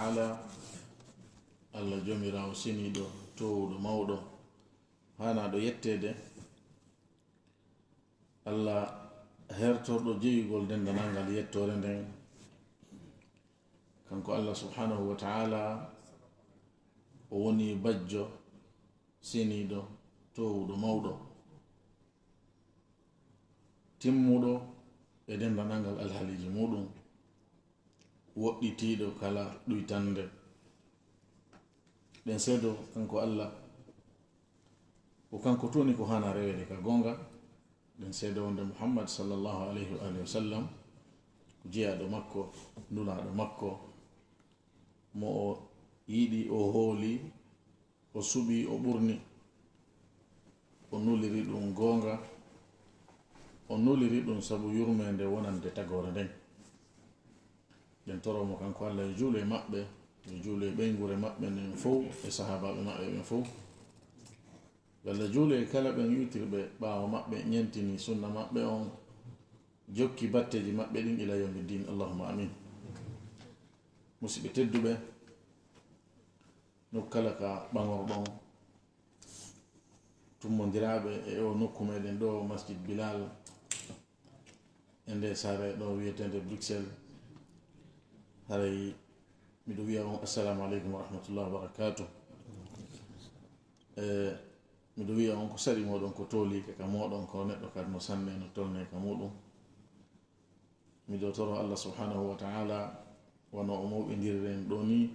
ta'ala Allah jomirawo seniɗo towɗo mawɗo hanaɗo yettede Allah hertorɗo jeyugol dendanangal yettore nden kanko Allah subhanahu wa ta'ala o woni bajjo seniɗo towɗo mawɗo timmuɗo e dendanangal alhaliji muɗum woɗɗitiɗo kala ɗuytande ɗen seedo kanko Allah ko kanko toni ko hana rewede ka gonga ɗen seedo wonde Muhammad sallallahu alayhi wa sallam ko jeyaɗo makko nulaɗo makko mo o yiɗi o hooli o suɓi o ɓurni o nuliri ɗum gonga o nuliri ɗum sabu yurmede wonande tagore nden ɗen toromo kanko Allah e juule maɓɓe e juule ɓeygure maɓɓe nden fof e sahabaɓe maɓɓe ɓen fof walla juule kala ɓen yutirɓe ɓaawo maɓɓe ñentini sunna maɓɓe on jokki batteji maɓɓe ɗin ila yawmi din allahumma amin musidɓe tedduɓe nokkala ka ɓagorɗon tummodiraɓe e o nokku meɗen ɗo masjid Billal e nde sare ɗo wiyetede Bruksél haray miɗo wiya on assalamu aleykum wa rahmatullahi wa barakatuh miɗo wiya on ko saɗi moɗon ko toolike ka moɗon ko neɗɗo kadi no sanne no tolne ka muɗum miɗo toro Allah subhanahu wa ta'ala wono o mawɓidirren ɗo ni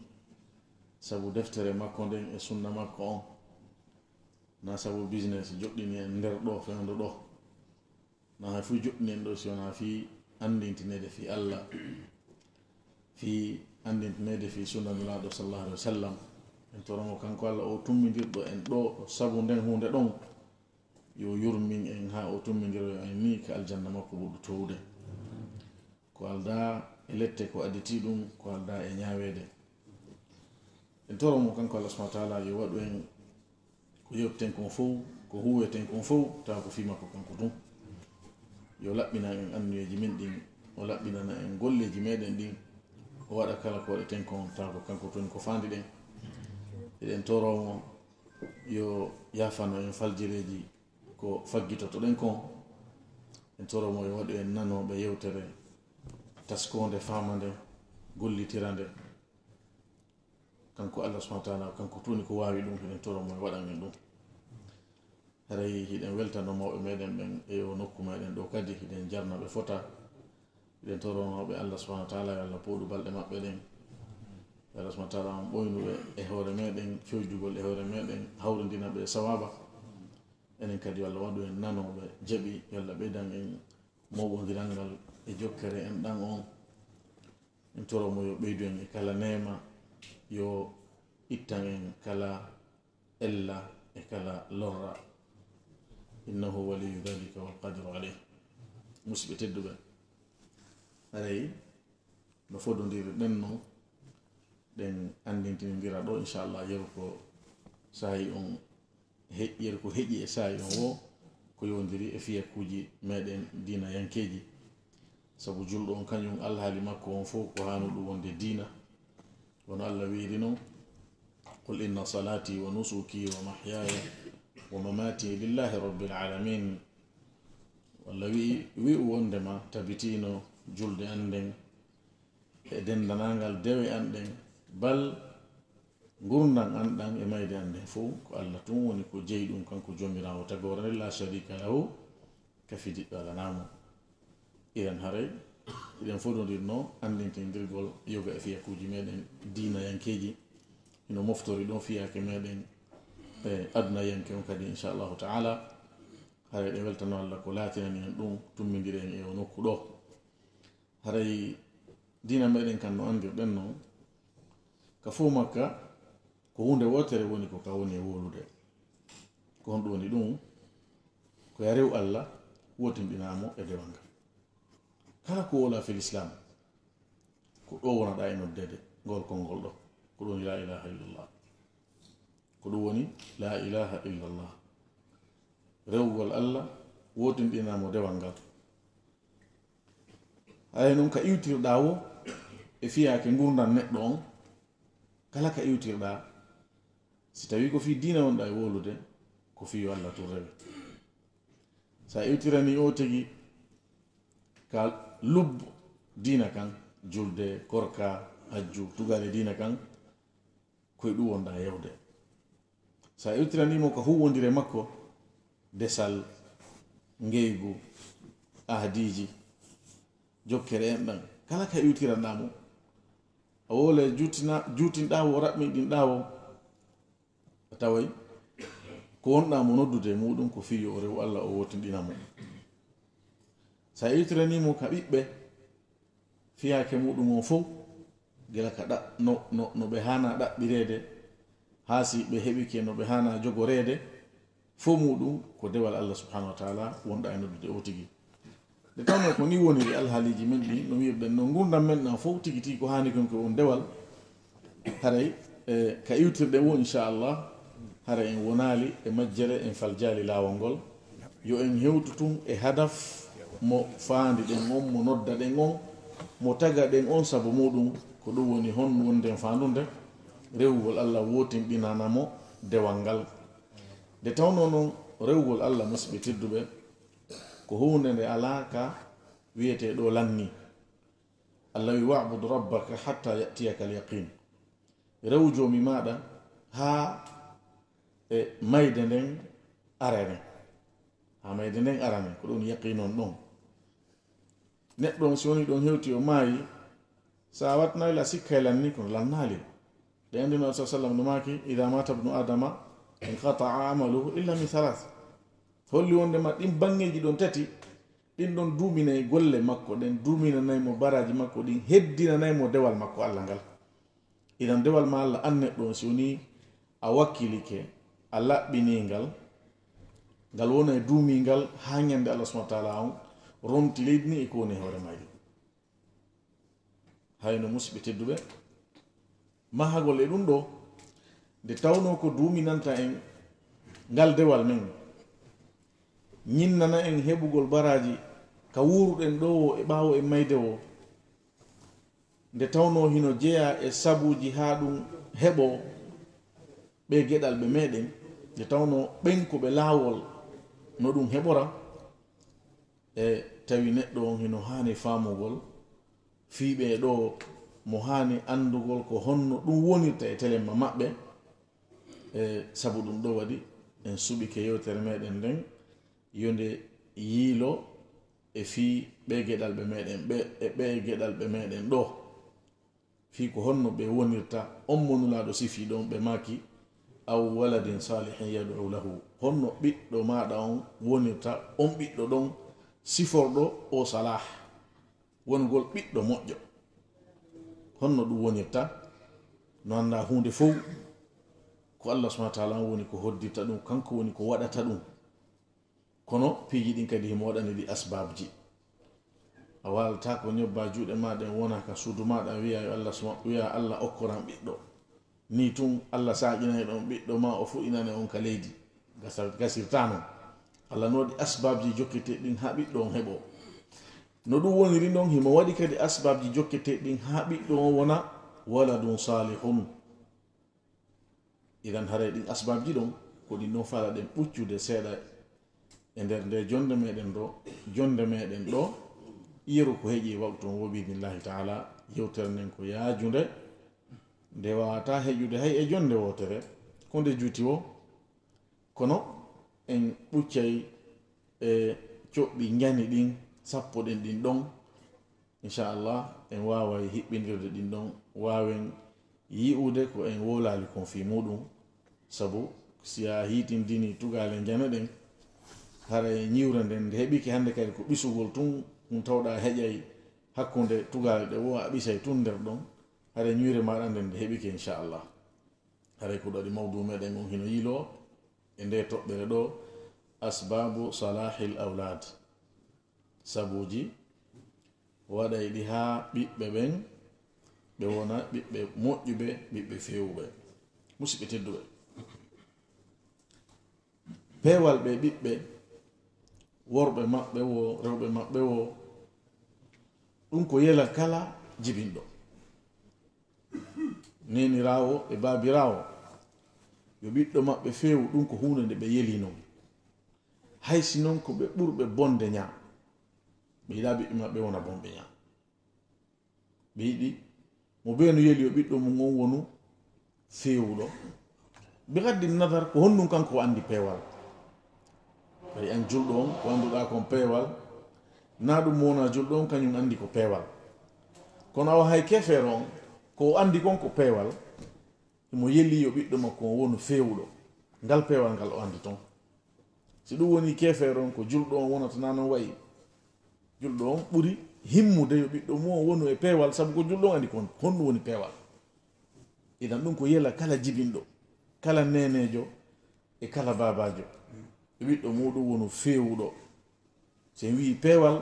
sabu deftere makko nden e sunna makko on na sabu business joɗɗini en nder ɗo fewndo ɗo na ha fu joɗɗini en ɗo si wona fi andintinede fi Allah fi andintinede fi sunna nulaɗo sallallahu alaihi wa sallam en toromo kanko Allah o tummidirɗo en ɗo sabu nden hunde ɗon yo yurmin en ha o tummidiro en ni ka aljanna makko ɓuɗɗo towde ko alda e lette ko additi ɗum ko alda e ñawede en toromo kanko Allah subhanahu wa ta'ala yo waɗu en ko yewten kon fof ko huweten kon fof tawa ko fi makko kanko ɗum yo laɓɓina en annuyeji min ɗin o laɓɓinana en golleji meɗen ɗin o waɗa kala ko waɗeten kon tawa ko kanko toni ko fandi ɗen eɗen toromo yo yafano en faljireji ko faggitoto ɗen kon en toromo yo waɗu en nanoɓe yewtere taskonde famande gollitirande kanko Allah subhanahu wa ta'ala kanko toni ko wawi ɗum eɗen toromo e waɗan en ɗum haray hiɗen weltano mawɓe meɗen ɓen e o nokku meɗen ɗo kadi hiɗen jarnaɓe fota hiɗen toronoɓe Allah subhanahu wa ta'ala yo Allah pooɗu balɗe maɓɓe ɗen Allah subhanahu wa ta'ala on ɓoynuɓe e hoore meɗen fewjugol e hoore meɗen hawridinaɓe e sawaba enen kadi yo Allah waɗu en nanoɓe jaaɓi yo Allah ɓeydan en mawɓodirangal e jokkere en ɗan on en toromo yo ɓeydu en e kala nema yo ittan en kala ella e kala lorra innahu waliyu dhalika walqadiru alayh musidɓe tedduɓe haray no fododiri ɗen noon ɗen andintinidira ɗo inchallah yeru ko sahi on yeru ko heƴi e sahi on wo ko yowdiri e fiyakuji meɗen dina yankeji sabu julɗo on kañum alhaali makko on fof ko hanuɗum wonde dina wono Allah wiiri noon qul inna salati wa nusuki wa mahyaya wa mamati lillahi rabbil alamin walla wi'u wondema tabitino julde an nden e dendanangal dewe an ɗen bal gurdan an ɗan e mayde an nden fof ko Allah tun woni ko jeyi ɗum kanko jomirawo tagore la sharika lahu kafi diɗɗo alanamo iren haray iɗen fododirno andintindirgol yoga e fiyakuji meɗen dina yankeji ino moftori ɗon fiyake meɗen e aduna yanke on kadi inchallahu ta'ala haray ɗe weltano Allah ko latinani en ɗum tummidiren e o nokku ɗo haray dina meɗen kan no andirɗen noon ka fo makka ko hunde wotere woni ko ka woni e wolude ko honɗum woni ɗum ko ya rew Allah wotinɗinamo e dewanga kala ko wola fil islam ko ɗo wonaɗa e noddede ngol konngol ɗo ko ɗum woni la ilaha illallah ko ɗum woni la ilaha illallah rewgol Allah wotinɗinamo dewal ngal hay noon ka iwtirɗa wo e fiyake gurdam neɗɗo on kala ka iwtirɗa si tawi ko fi dina wonɗa e wolude ko fi yo Allah tun rewe sa iwtirani o tigi ka lub dina kan julde korka hajju tugale dina kan koye ɗum wonɗa yewde sa iwtiranimo ko huwodire makko desal ngeygu ahdiji jokkere en ɗan kala ka iwtiranɗamo a wole jutinɗawo o raɓɓiɗinɗawo a taway ko wonɗamo noddude muɗum ko fiyo o rew Allah o wotinɗinamo sa iwtiranimo ka ɓiɓɓe fiyake muɗum o fof gila ka no ɓe hana ɗaɓɓirede haasi ɓe heɓike no ɓe hana jogorede fof muɗum ko dewal Allah subhanahu wa taala wonɗa e noddude o tigi nde tawno ko ni woniri alhaaliji men ɗi no wiirɗen no gurdam men ɗa fof tigi tigi ko hani kon ko on dewal haray ka iwtirɗe wo inchallah hara en wonali e majjere en faljali lawol ngol yo en hewtu tun e hadaf mo faandi ɗen on mo nodda ɗen on mo taga ɗen on sabu muɗum ko ɗum woni hon wonden faandude rewugol Allah wotinɗinanamo dewal ngal nde tawno noon rewugol Allah musidɓe tedduɓe ko hunde nde ala ka wiyete ɗo lanni Allah wi wa'budu rabbaka hatta ya'tiyaka al-yaqin rew jomi maɗa ha e mayde nden arane ha mayde nden arane ko ɗum yaqin on ɗon neɗɗo si woni ɗon hewti o maayi sa watnayla sikka e lanni kono lannali ɗe andino sa sallam no maki ida mata ibnu adama inqata'a amaluhu illa min thalath holli wondema ɗin bangeji ɗon tati ɗin ɗon duuminayi golle makko ɗen duuminanaymo baraji makko ɗin heddinanaymo dewal makko Allah ngal idan dewal ma Allah an neɗɗo si woni a wakkilike a laɓɓiningal ngal wona e duumingal ha ñande Allah subhanahu wa taala on ronti leydi ni e ko woni hoore mayɗi hayno musidɓe tedduɓe mahagol e ɗum ɗo nde tawno ko duuminanta en ngal dewal men ñinnana en heɓugol baraji ka wuruɗen ɗo e ɓaawo e mayde o nde tawno hino jeeya e sabuji ha ɗum heɓo ɓe geɗal ɓe meɗen nde tawno ɓenkuɓe laawol no ɗum heɓora e tawi neɗɗo on hino hani faamugol fiiɓe ɗo mo hani andugol ko honno ɗum wonirta e telemma maɓɓe e sabu ɗum ɗo waɗi en suɓike yewtere meɗen nden yonde yiilo e fii ɓe geɗal ɓe meɗen ɓe geɗal ɓe meɗen ɗo fii ko honno ɓe wonirta on monulaɗo sifi ɗon ɓe maki aw waladin salihin yad'u lahu honno ɓiɗɗo maɗa on wonirta on ɓiɗɗo ɗon siforɗo o salah wongol ɓiɗɗo moƴƴo honno ɗum wonirta no anda hunde fof ko Allah subhanahu wa ta'ala woni ko hoddirta ɗum kanko woni ko waɗata ɗum kono piiji ɗin kadi himo waɗani ɗi asbabji a walata ko ñobba juuɗe maɗa wona ka suudu maɗa wiya Allah okkoran ɓiɗɗo ni tun Allah saƴinayi ɗon ɓiɗɗo ma o fuɗinane on ka leydi gasirta noon Allah no waɗi asbabji jokkete ɗin ha ɓiɗɗo on heɓo no ɗum woniri noon himo waɗi kadi asbabji jokkete ɗin ha ɓiɗɗo on wona waladun salihun idan haray ɗin asbabji ɗon ko ɗin ɗon fala ɗen ɓuccude seeɗa e nder nde jonde meɗen ɗo yeru ko heeƴi waktu on wobinillahi taala yewtere nden ko yaajude nde wawata heƴude hay e jonde wotere ko nde juuti o kono en ɓuccay e coɓɓi ñani ɗin sappo ɗen ɗin ɗon inchallah en waway hiɓɓindirde ɗin ɗon wawen yi'ude ko en wolali kon fi muɗum sabu si a hitindini tugale jana ɗen hara ñiwre nden nde heɓiki hande kadi ko ɓisugol tun ɗum tawɗa heƴay hakkude tugale ɗe wo a ɓisay tun nder ɗon hara ñiwre maɗa nden nde heɓiki inchallah haray ko ɗaɗi mawdu meɗen on hino yilo e nde toɓɓere ɗo asbabu salahil aulad sabuji waɗay ɗi ha ɓiɓɓe ɓen ɓe wona ɓiɓɓe moƴƴuɓe ɓiɓɓe fewuɓe musidɓe tedduɓe peewal ɓe ɓiɓɓe worɓe maɓɓe wo rewɓe maɓɓe wo ɗum ko yela kala jibinɗo nenirawo e babirawo yo ɓiɗɗo maɓɓe feewu ɗum ko hunde nde ɓe yeli non hay si noon ko ɓe ɓurɓe bonde ñaa ɓe yiɗa ɓiɓɓe maɓɓe wona bonɓe ñaa ɓe yiɗi mo ɓe no yeli yo ɓiɗɗo mum on wonu feewuɗo ɓe gaddi nadar ko honnum kanko o andi peewal ɓay an julɗo on ko annduɗa kon peewal na ɗum wona julɗo on kañum andi ko peewal kono awa hay kefeere on ko o andi kon ko peewal mo yeli yo ɓiɗɗo makko on wonu feewuɗo ngal peewal ngal o andi ton si ɗum woni kefeere on ko julɗo on wonata na non wayi julɗo on ɓuri himmude yo ɓiɗɗo mum on wonu e peewal sabu ko julɗo on andi kon honɗum woni peewal idan ɗum ko yela kala jibinɗo kala nenejo e kala babajo yo ɓiɗɗo muɗum wonu feewuɗo so en wi peewal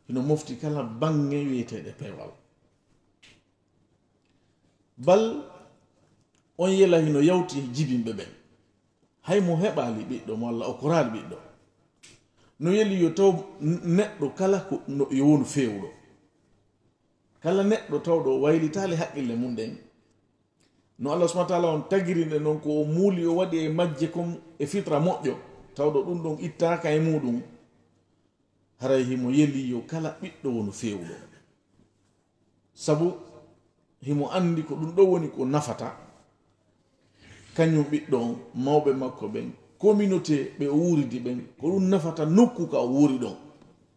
hino mofti kala bange wiyeteɗe peewal bal on yela hino yawti jibinɓe ɓen hay mo heɓali ɓiɗɗo mo walla o korali ɓiɗɗo no yeli yo taw neɗɗo kala ko yo wonu feewuɗo kala neɗɗo tawɗo waylitali haqqille mum ɗen no allah subahana taala on tagirinde noon ko o muuli o waɗi e majje comme e fitra moƴƴo tawɗo ɗum ɗon ittaka e muɗum haray himo yeli yo kala ɓiɗɗo wonu feewuɗo sabu himo andi ko ɗum ɗo woni ko nafata kañum ɓiɗɗo on mawɓe makko ɓen communauté ɓe o wuridi ɓen ko ɗum nafata nokku ka o wuri ɗon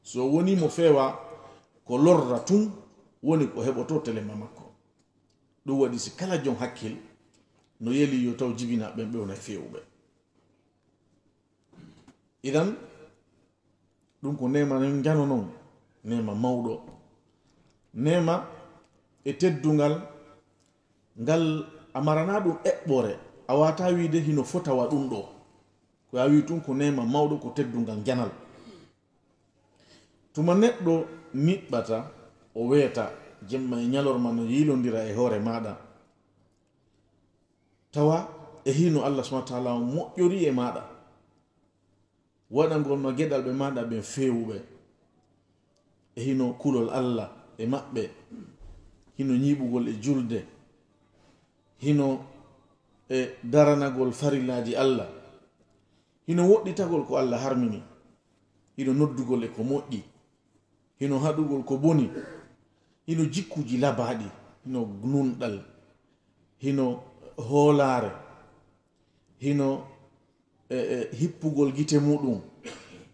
so wonimo feewa ko lorra tun woni ko heɓoto telema makko ɗum waɗi si kala jon hakkil no yeli yo taw jibina ɓen ɓe wona feewuɓe idan ɗum ko nema nen jano noon nema mawɗo nema e teddungal ngal amarana ɗum eɓɓore a wata wiide hino fotawa ɗum ɗo ko a wi tun ko nema mawɗo ko teddungal janal tuma neɗɗo niɓɓata o weeta jemma e ñalorma no yilodira e hoore maɗa tawa e hino allah subahana taala o moƴƴori e maɗa waɗangol no geɗal ɓe maɗa ɓen feewuɓe e hino kulol allah e maɓɓe hino ñiɓugol e julde hino e daranagol farillaji allah hino woɗɗitagol ko allah harmini hino noddugol e ko moƴƴi hino haɗugol ko boni hino jikkuji labaɗi hino nunɗal hino hoolare hino hippugol gite muɗum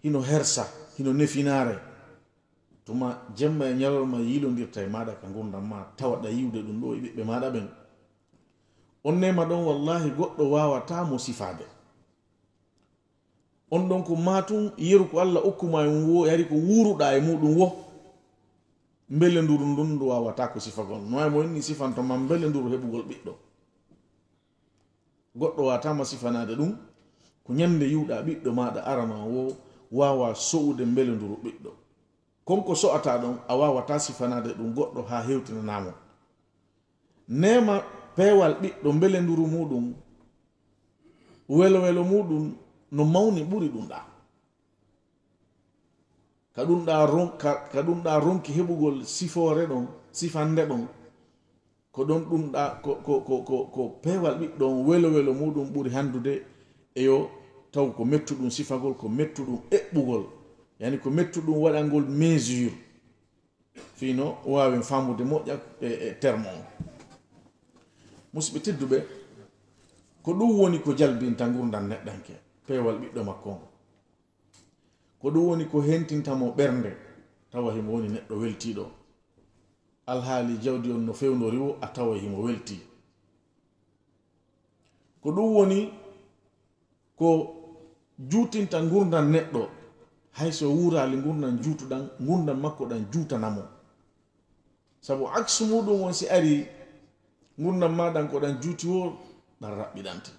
hino hersa hino nefinare tuma jemma e ñalorma yilodirta e maɗa ka gurdam ma tawaɗa yiwde ɗum ɗo e ɓiɓɓe maɗa ɓen on nema ɗon wallahi goɗɗo wawata mo sifade on ɗon ko matum yeru ko allah okkuma e mum wo yari ko wuruɗa e muɗum wo mbele nduru ndun ndu wawata ko sifagol no mo inni sifantoma mbele nduru heɓugol ɓiɗɗo goɗɗo watama sifanade ɗum ko ñande yiwɗa ɓiɗɗo maɗa arana wo wawa so'ude mbele nduru ɓiɗɗo konko so'ata ɗon a wawata sifanade ɗum goɗɗo ha hewtinanamo nema peewal ɓiɗɗo mbele nduru muɗum welo welo muɗum no mawni ɓuri ɗum ɗa ka ɗum ɗa ronki heɓugol sifore ɗon sifande ɗon ko ɗon ɗum ɗa ko peewal ɓiɗɗo welo welo muɗum ɓuri handude e yo taw ko mettuɗum sifagol ko mettuɗum eɓɓugol yani ko mettuɗum waɗangol mesure fino wawen famude moƴƴa e terme on musidɓe tedduɓe ko ɗum woni ko jalbinta gurdam neɗɗanke peewal ɓiɗɗo makko on ko ɗum woni ko hentintamo ɓernde tawa himo woni neɗɗo weltiɗo alhaali jawdi on no fewnori o a tawa himo welti ko ɗum woni ko juutinta gurdam neɗɗo hayso wurali gurdam juutuɗan gurdam makko ɗan juutanamo sabu aksu muɗum on si ari gurdam maɗan ko ɗan juuti wo ɗan raɓɓiɗante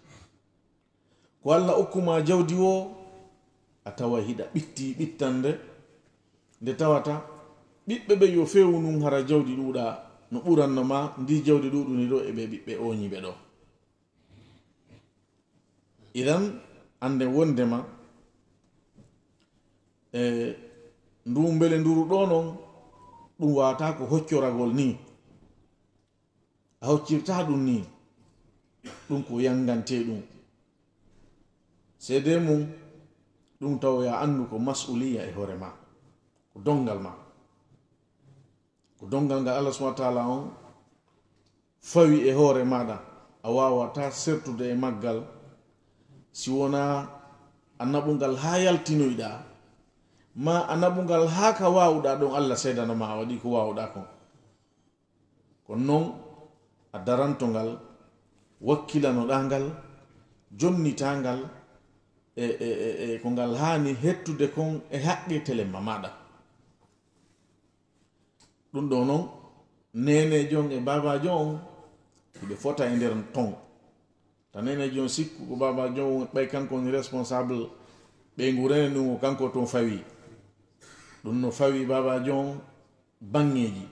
ko allah okkuma jawdi wo a tawa hiɗa ɓitti ɓittande nde tawata ɓiɓɓe ɓe yo fewu num hara jawdi ɗuɗa no ɓuranno ma ndi jawdi ɗuɗuni ɗo eɓe ɓiɓɓe oñiɓe ɗo idan ande wondema ndu mbele nduru ɗo noon ɗum wawata ko hoccoragol ni a hoccirta ɗum ni ɗum ko yangante ɗum seede mum ɗum taw ya andu ko masuliya e hoore ma ko dongal ma ko dongal ngal Allah subhanahu wa ta'ala on fawi e hoore maɗa a wawata sertude e maggal si wona a naɓugal ha yaltinoyɗa ma a naɓugal ha ka wawɗa ɗon Allah seedanoma a waɗi ko wawɗa kon kono noon a darantogal wakkilanoɗangal jonnitangal ko ngal hani hettude kon e haqqe telemma maɗa ɗum ɗo noon nenejo on e babajo on hiɓe fota e nder ton ta nenejo on sikku ko babajo on ɓay kanko woni responsable ɓe ngurene ɗum o kanko toon fawi ɗum no fawi babajo on bangeji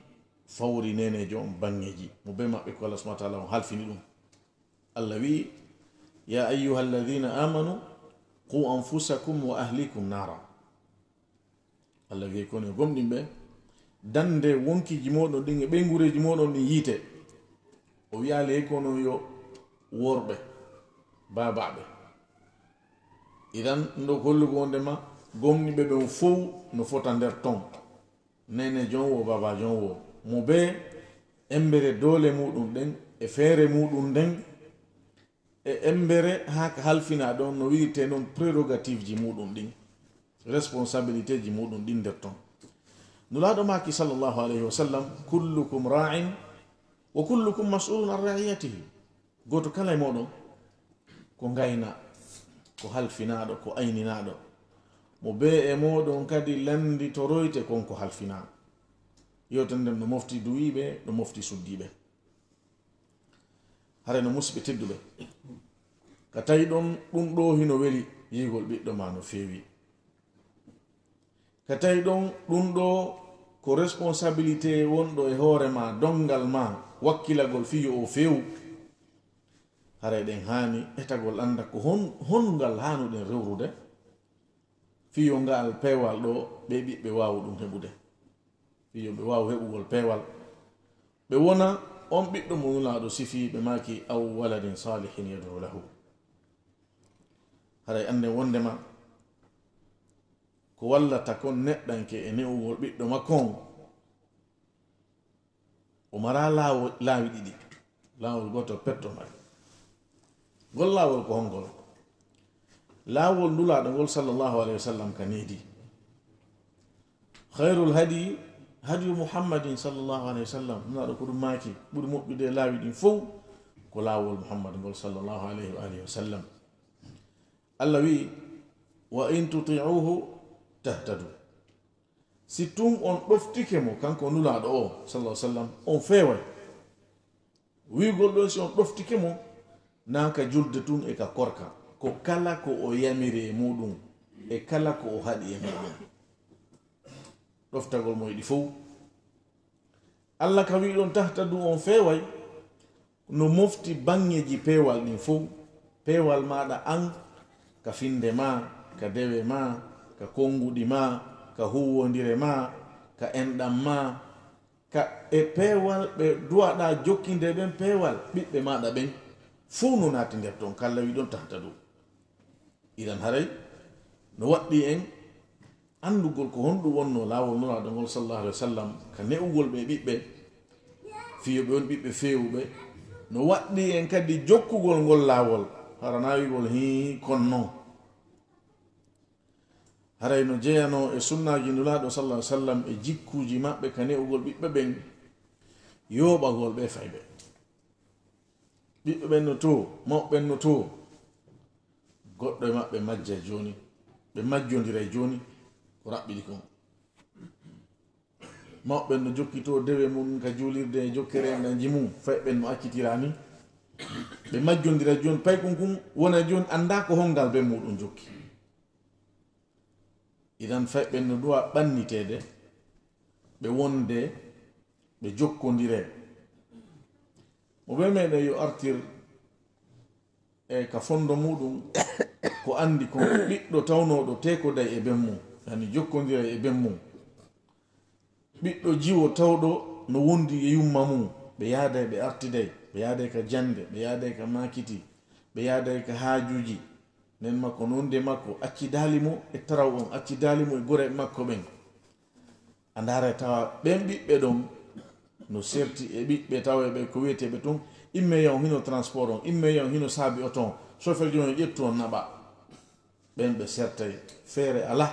fawri nenejo on bangeji mo be maɓɓe ko Allah subhanahu wa ta'ala on halfini ɗum Allah wi ya ayyuha alladhina amanu qu anfusakum wa ahlikum nara Allah wi kono gomɗinɓe dande wonkiji moɗon ɗin e ɓeygureji moɗon ɗin yiite o wiyale kono yo worɓe babaɓe idan ɗo hollugo wondema gomniɓe ɓen fof no fota nder ton nene jon wo baba jon wo mo be embere dole muɗum ɗen e feere muɗum ɗen e embere ha ka halfina ɗon no wiirte noon prérogative ji muɗum ɗin responsabilité ji muɗum ɗin nder ton nulaɗo maki sallllahu alayhi wa sallam kullukum ra'in wa kullukum mas'ulun an ra'iyatihi goto kala e moɗon ko gayna ko halfinaɗo ko ayninaɗo mo be e moɗon kadi landi toroyte kon ko halfinaɗo yewten nden no mofti duwiɓe no mofti suddiɓe hare no musidɓe tedduɓe ka tawi ɗon ɗum ɗo hino weli yigol ɓiɗɗo ma no feewi ka tawi ɗon ɗum ɗo ko responsabilité wonɗo e hoore ma dongal ma wakkilagol fiyo o fewu hare ɗen hani etagol anda ko hongal hanuɗen rewrude fiyo ngal peewal ɗo ɓe ɓiɓɓe wawu ɗum heɓude fiyo ɓe wawu heɓugol peewal ɓe wona on ɓiɗɗo mo nulaɗo sifi ɓe maki aw waladin salihin yad'u lahu haray ande wondema ko wallata kon neɗɗanke e ne'ugol ɓiɗɗo makkon o mara laawi ɗiɗi laawol goto petto mari gol laawol ko hongol laawol ndulaɗo ngol sallllahu alayhi wa sallam ka needi khairul hadi hadiyu muhammadin sallllahu alayhi wa sallam ndulaɗo ko ɗum maaki ɓuri moƴƴude laawi ɗin fof ko laawol muhammad ngol sallllahu alayhi wa alihi wa sallam Allah wi wa in tuti'uhu tahtadu si tum on ɗoftike mo kanko nulaɗo o sallah sallam on feeway wigol ɗon si on ɗoftike mo naka julde tun e ka korka ko kala ko o yamiri e muɗum e kala ko o haɗi e muɗum ɗoftagol mo yiɗi fof Allah ka wi ɗon tahtadu on feeway no mofti bangeji peewal ɗin fof peewal maɗa an ka finde ma ka dewe ma ka konguɗi ma ka huwodire ma ka enɗam ma ka e peewal ɓe duwaɗa jokkinde ɓen peewal ɓiɓɓe maɗa ɓen fuu no naati nder ton kalla wi ɗon tahta ɗum idan haray no waɗɗi en andugol ko honɗum wonno laawol nuraɗo ngol sallallahu alih wa sallam ka ne'ugol ɓe ɓiɓɓe fiyoɓe on ɓiɓɓe fewuɓe no waɗɗi en kadi jokkugol ngol laawol haranawigol hi kon non haray no jeyano e sunnaji nulaɗo sallah sallam e jikkuji maɓɓe ka ne'ugol ɓiɓɓe ɓen yoɓagol ɓe fayɓe ɓiɓɓe ɓen no to mawɓen no to goɗɗo e maɓɓe majja joni ɓe majjodira e joni ko raɓɓiɗi kon mawɓen no jokkito dewe mum ka julirde e jokkere enɗaji mum fayɓen no accitirani ɓe majjodira joni pay kon kum wona joni anda ko hongal be muɗum jokki idan fayɓen no duwa ɓannitede ɓe wonde ɓe jokkodire mo ɓe meɗen yo artir e ka fondo muɗum ko andi ko ɓiɗɗo tawnoɗo tekoday e ben mum yani jokkodira e ben mum ɓiɗɗo jiwo tawɗo no wondi e yumma mum ɓe yaaday ɓe artiday ɓe yaaday ka jande ɓe yaaday ka makiti ɓe yaaday ka haajuji nden makko nonde makko accidalimo e taraw on accidalimo e gore makko ɓen a ndaara tawa ɓen ɓiɓɓe ɗon no serti e ɓiɓɓe tawa ɓe ko wiyeteɓe tun imme yaw hino transport on imme yaw hino saabi o ton chauffeur joni ƴettu on naɓa ɓen ɓe sertay feere ala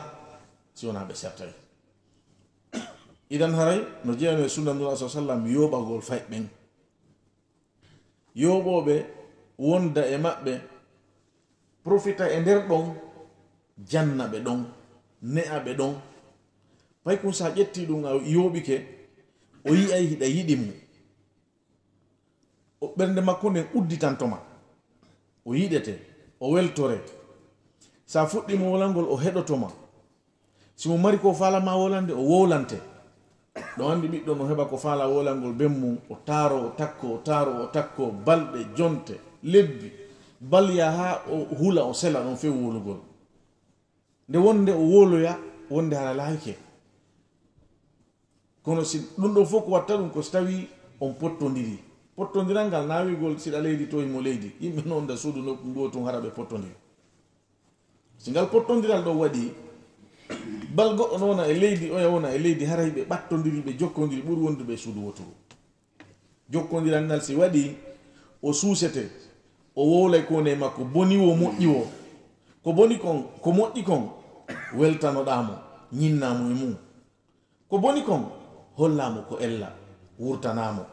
si wona ɓe sertay idan haray no jeeyano e sunna nura sa sallam yoɓagol fay ɓen yoɓoɓe wonda e maɓɓe profita e nder ɗon janna ɓe ɗon ne'a ɓe ɗon pay kum sa ƴetti ɗum a yoɓike o yiyay hiɗa yiɗi mum o ɓernde makko nden udditantoma o yiɗete o weltore sa fuɗɗimo wolangol o heɗotoma simo mari ko falama wolande o wowlante ɗo andi ɓiɗɗo no heɓa ko faala wolangol ben mum o taaro o takko o taaro o takko balɗe jonte lebbi balya ha o hula o sela ɗon few wolugol nde wonde o woloya wonde hara laayke kono si ɗum ɗo fof ko watta ɗum ko so tawi on pottodiri pottodiral ngal nawigol siɗa leydi to himo leydi yimɓe noon da suudu nokku ngotum hara ɓe pottodiri si ngal pottodiral ɗo waɗi bal goɗɗo no wona e leydi oya wona e leydi hara ɓe ɓattodiri ɓe jokkodiri ɓuri wonduɓe suudu woturu jokkodiral ngal si waɗi o suusete o wowlay kone makko boni wo moƴƴi wo ko boni kon ko moƴƴi kon weltanoɗamo ñinnamo e mum ko boni kon hollamo ko ella wurtanamo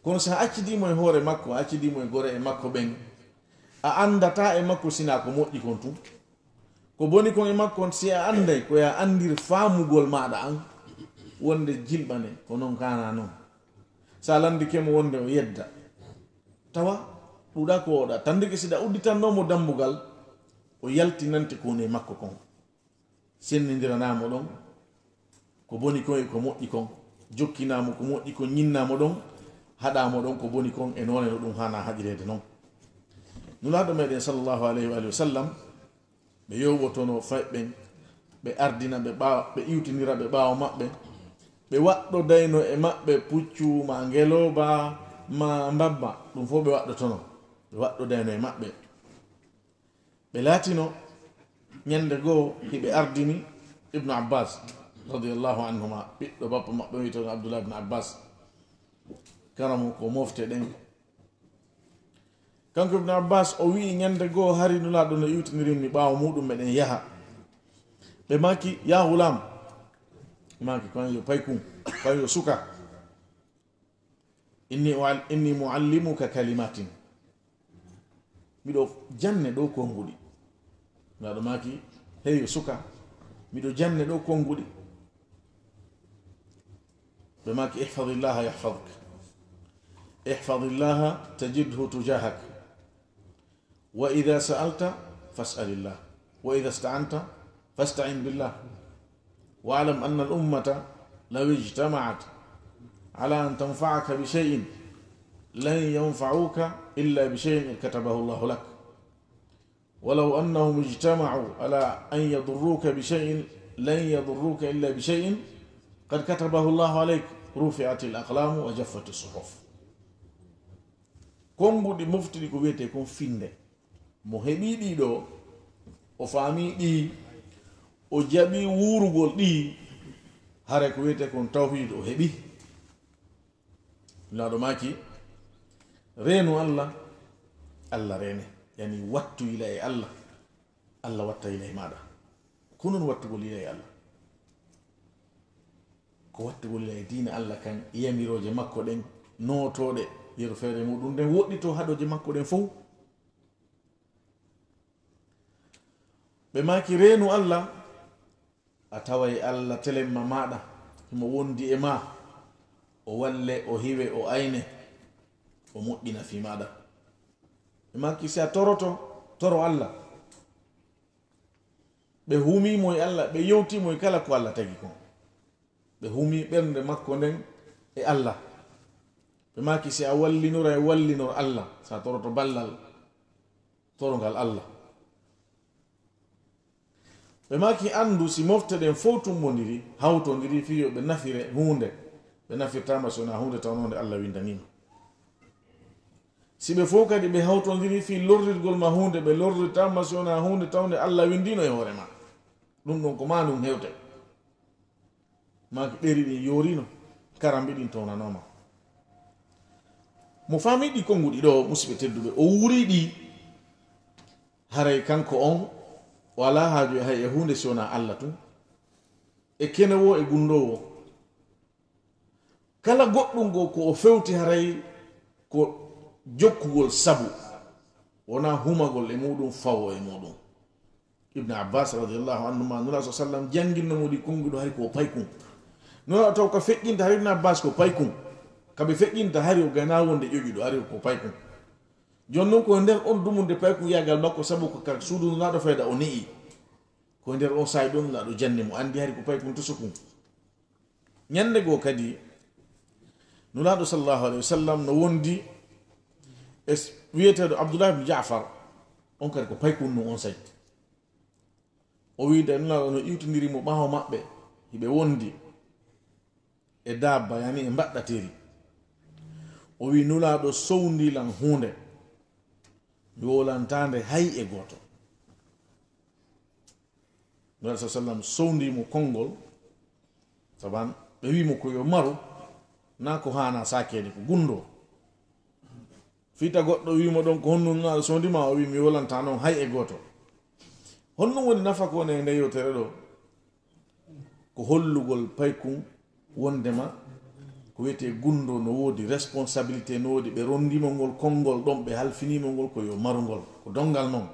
kono sa accidimo e hoore makko accidimo e gore e makko ɓen a andata e makko sina ko moƴƴi kon tun ko boni kon e makko si a anday koya andir faamugol maɗa an wonde jilɓane ko noon kana noon sa landikemo wonde o yedda tawa ɗuɗa ko oɗa tandike siɗa udditannomo dambugal o yaltinante kone makko kon sennidiranamo ɗon ko boni kon e ko moƴƴi kon jokkinamo ko moƴƴi kon ñinnamo ɗon haɗamo ɗon ko boni kon e noone no ɗum hana haƴirede noon nulaɗo meɗen sallllahu alayhi wa sallam ɓe yoɓotono fayɓen ɓe ardina ɓe ɓawa ɓe iwtinira ɓe ɓawa maɓɓe ɓe waɗɗo dayno e maɓɓe puccu ma ngeloba ma mbabba ɗum fof ɓe waɗɗotono ɓe waɗɗo dayno e maɓɓe ɓe laatino ñande goo hiɓe ardini ibnu abbas radiallahu anhuma ɓiɗɗo bappa maɓɓe wiyetono abdoullah ibne abbas karamo ko mofte ɗen kanko ibne abbas o wi ñande goo hari nulaɗo no iwtinirinni ɓaawo muɗum meɗen yaha ɓe maki ya hulam maki koyo paykum koyo suka inni muallimuka kalimatin miɗo janne ɗo konguɗi naɗo maki heyo suka miɗo janne ɗo konguɗi ɓe maki ihfadillaha yahfaduk ihfadillaha tajidhu tujahak wa ida sa'alta fas'alillah wa ida ista'anta fasta'in billah wa'lam anna al-ummata law ijtama'at ala an tanfa'aka bi shay'in lan yanfa'uka illa bi shay'in katabahu Allah lak ولو أنهم اجتمعوا على أن يضروك بشيء لن يضروك إلا بشيء قد كتبه الله عليك رفعت الأقلام وجفت الصحف كونغو دي مفتي كو ويتي كون فينده mo heɓi ɗiɗo o faami ɗi o jaɓi wurugol ɗi hare ko wiyete kon tawhid o heɓi laɗo maki reenu allah allah rene yani wattu ila e allah allah watta ila e maɗa ko non wattugol ila e allah ko wattugol ila e diina allah kan yamiroje makko ɗen notoɗe yeru feere muɗum nden woɗɗito haɗoje makko ɗen fof ɓe maki reenu allah a taway allah telemma maɗa himo wondi e ma o walle o hiwe o ayne o moƴƴina fi maɗa ɓe maki si a toroto toro allah ɓe humimo e allah ɓe yewtimo e kala ko allah tagi kon ɓe humi ɓernde makko nden e allah ɓe maki si a wallinora e wallinor allah sa toroto ballal torongal allah ɓe maki andu si mofte ɗen fof tummodiri hawtodiri fiyo ɓe nafire hunde ɓe nafirtama sona hunde tawnode Allah windanima si ɓe fof kadi ɓe hawtodiri fi lorrirgol ma hunde ɓe lorrirtama sona hunde tawde Allah windino e hoore ma ɗum ɗon ko ma ɗum hewte maki ɓeri ɗin yorino karamɓe ɗin townanoma mo famiɗi konguɗi ɗo musidɓe tedduɓe o wuri ɗi haray kanko on wala haaju hay e hunde sona Allah tun e kenewo e gundowo kala goɗɗum go ko o fewti haray ko jokkugol sabu wona humagol e muɗum fawo e muɗum ibne abbas radiallahu anhuma nula sa sallam janginnomoɗi konguɗo hay ko paykum nona taw ko feƴƴinta hari ibne abbas ko paykum kaɓe feƴƴinta hari o gana wonde ƴoƴuɗo ari ko paykum joni noon koye nder on dumunde paykum yagal makko sabu ko kak suudu naɗo fayda o ne'i koye nder on sayi ɗon laɗo janni mo andi hari ko paykum to sukum ñande goo kadi nulaɗo sallllahu alayhi wa sallam no wondi e wiyeteɗo abdoullah ibne jafar on kadi ko paykum no on sayi o wiide nulaɗo no iwtodirimo ɓawo maɓɓe hiɓe wondi e dabba yani e mbaɗɗateri o wi nulaɗo sowndilan hunde mi wolantande hay e goto nulaɗo sa sallam sowndimo konngol saban ɓe wimo ko yo maru na ko hana sakede ko gundo fita goɗɗo wimo ɗon ko honnu nulaɗo sondima o wi mi wolanta noon hay e goto honɗum woni nafa ko woni e nde yewtere ɗo ko hollugol paykum wondema ko wiyete gundo no woodi responsabilité no woodi ɓe rondimo ngol konngol ɗon ɓe halfinimo ngol ko yo marugol ko dongal noon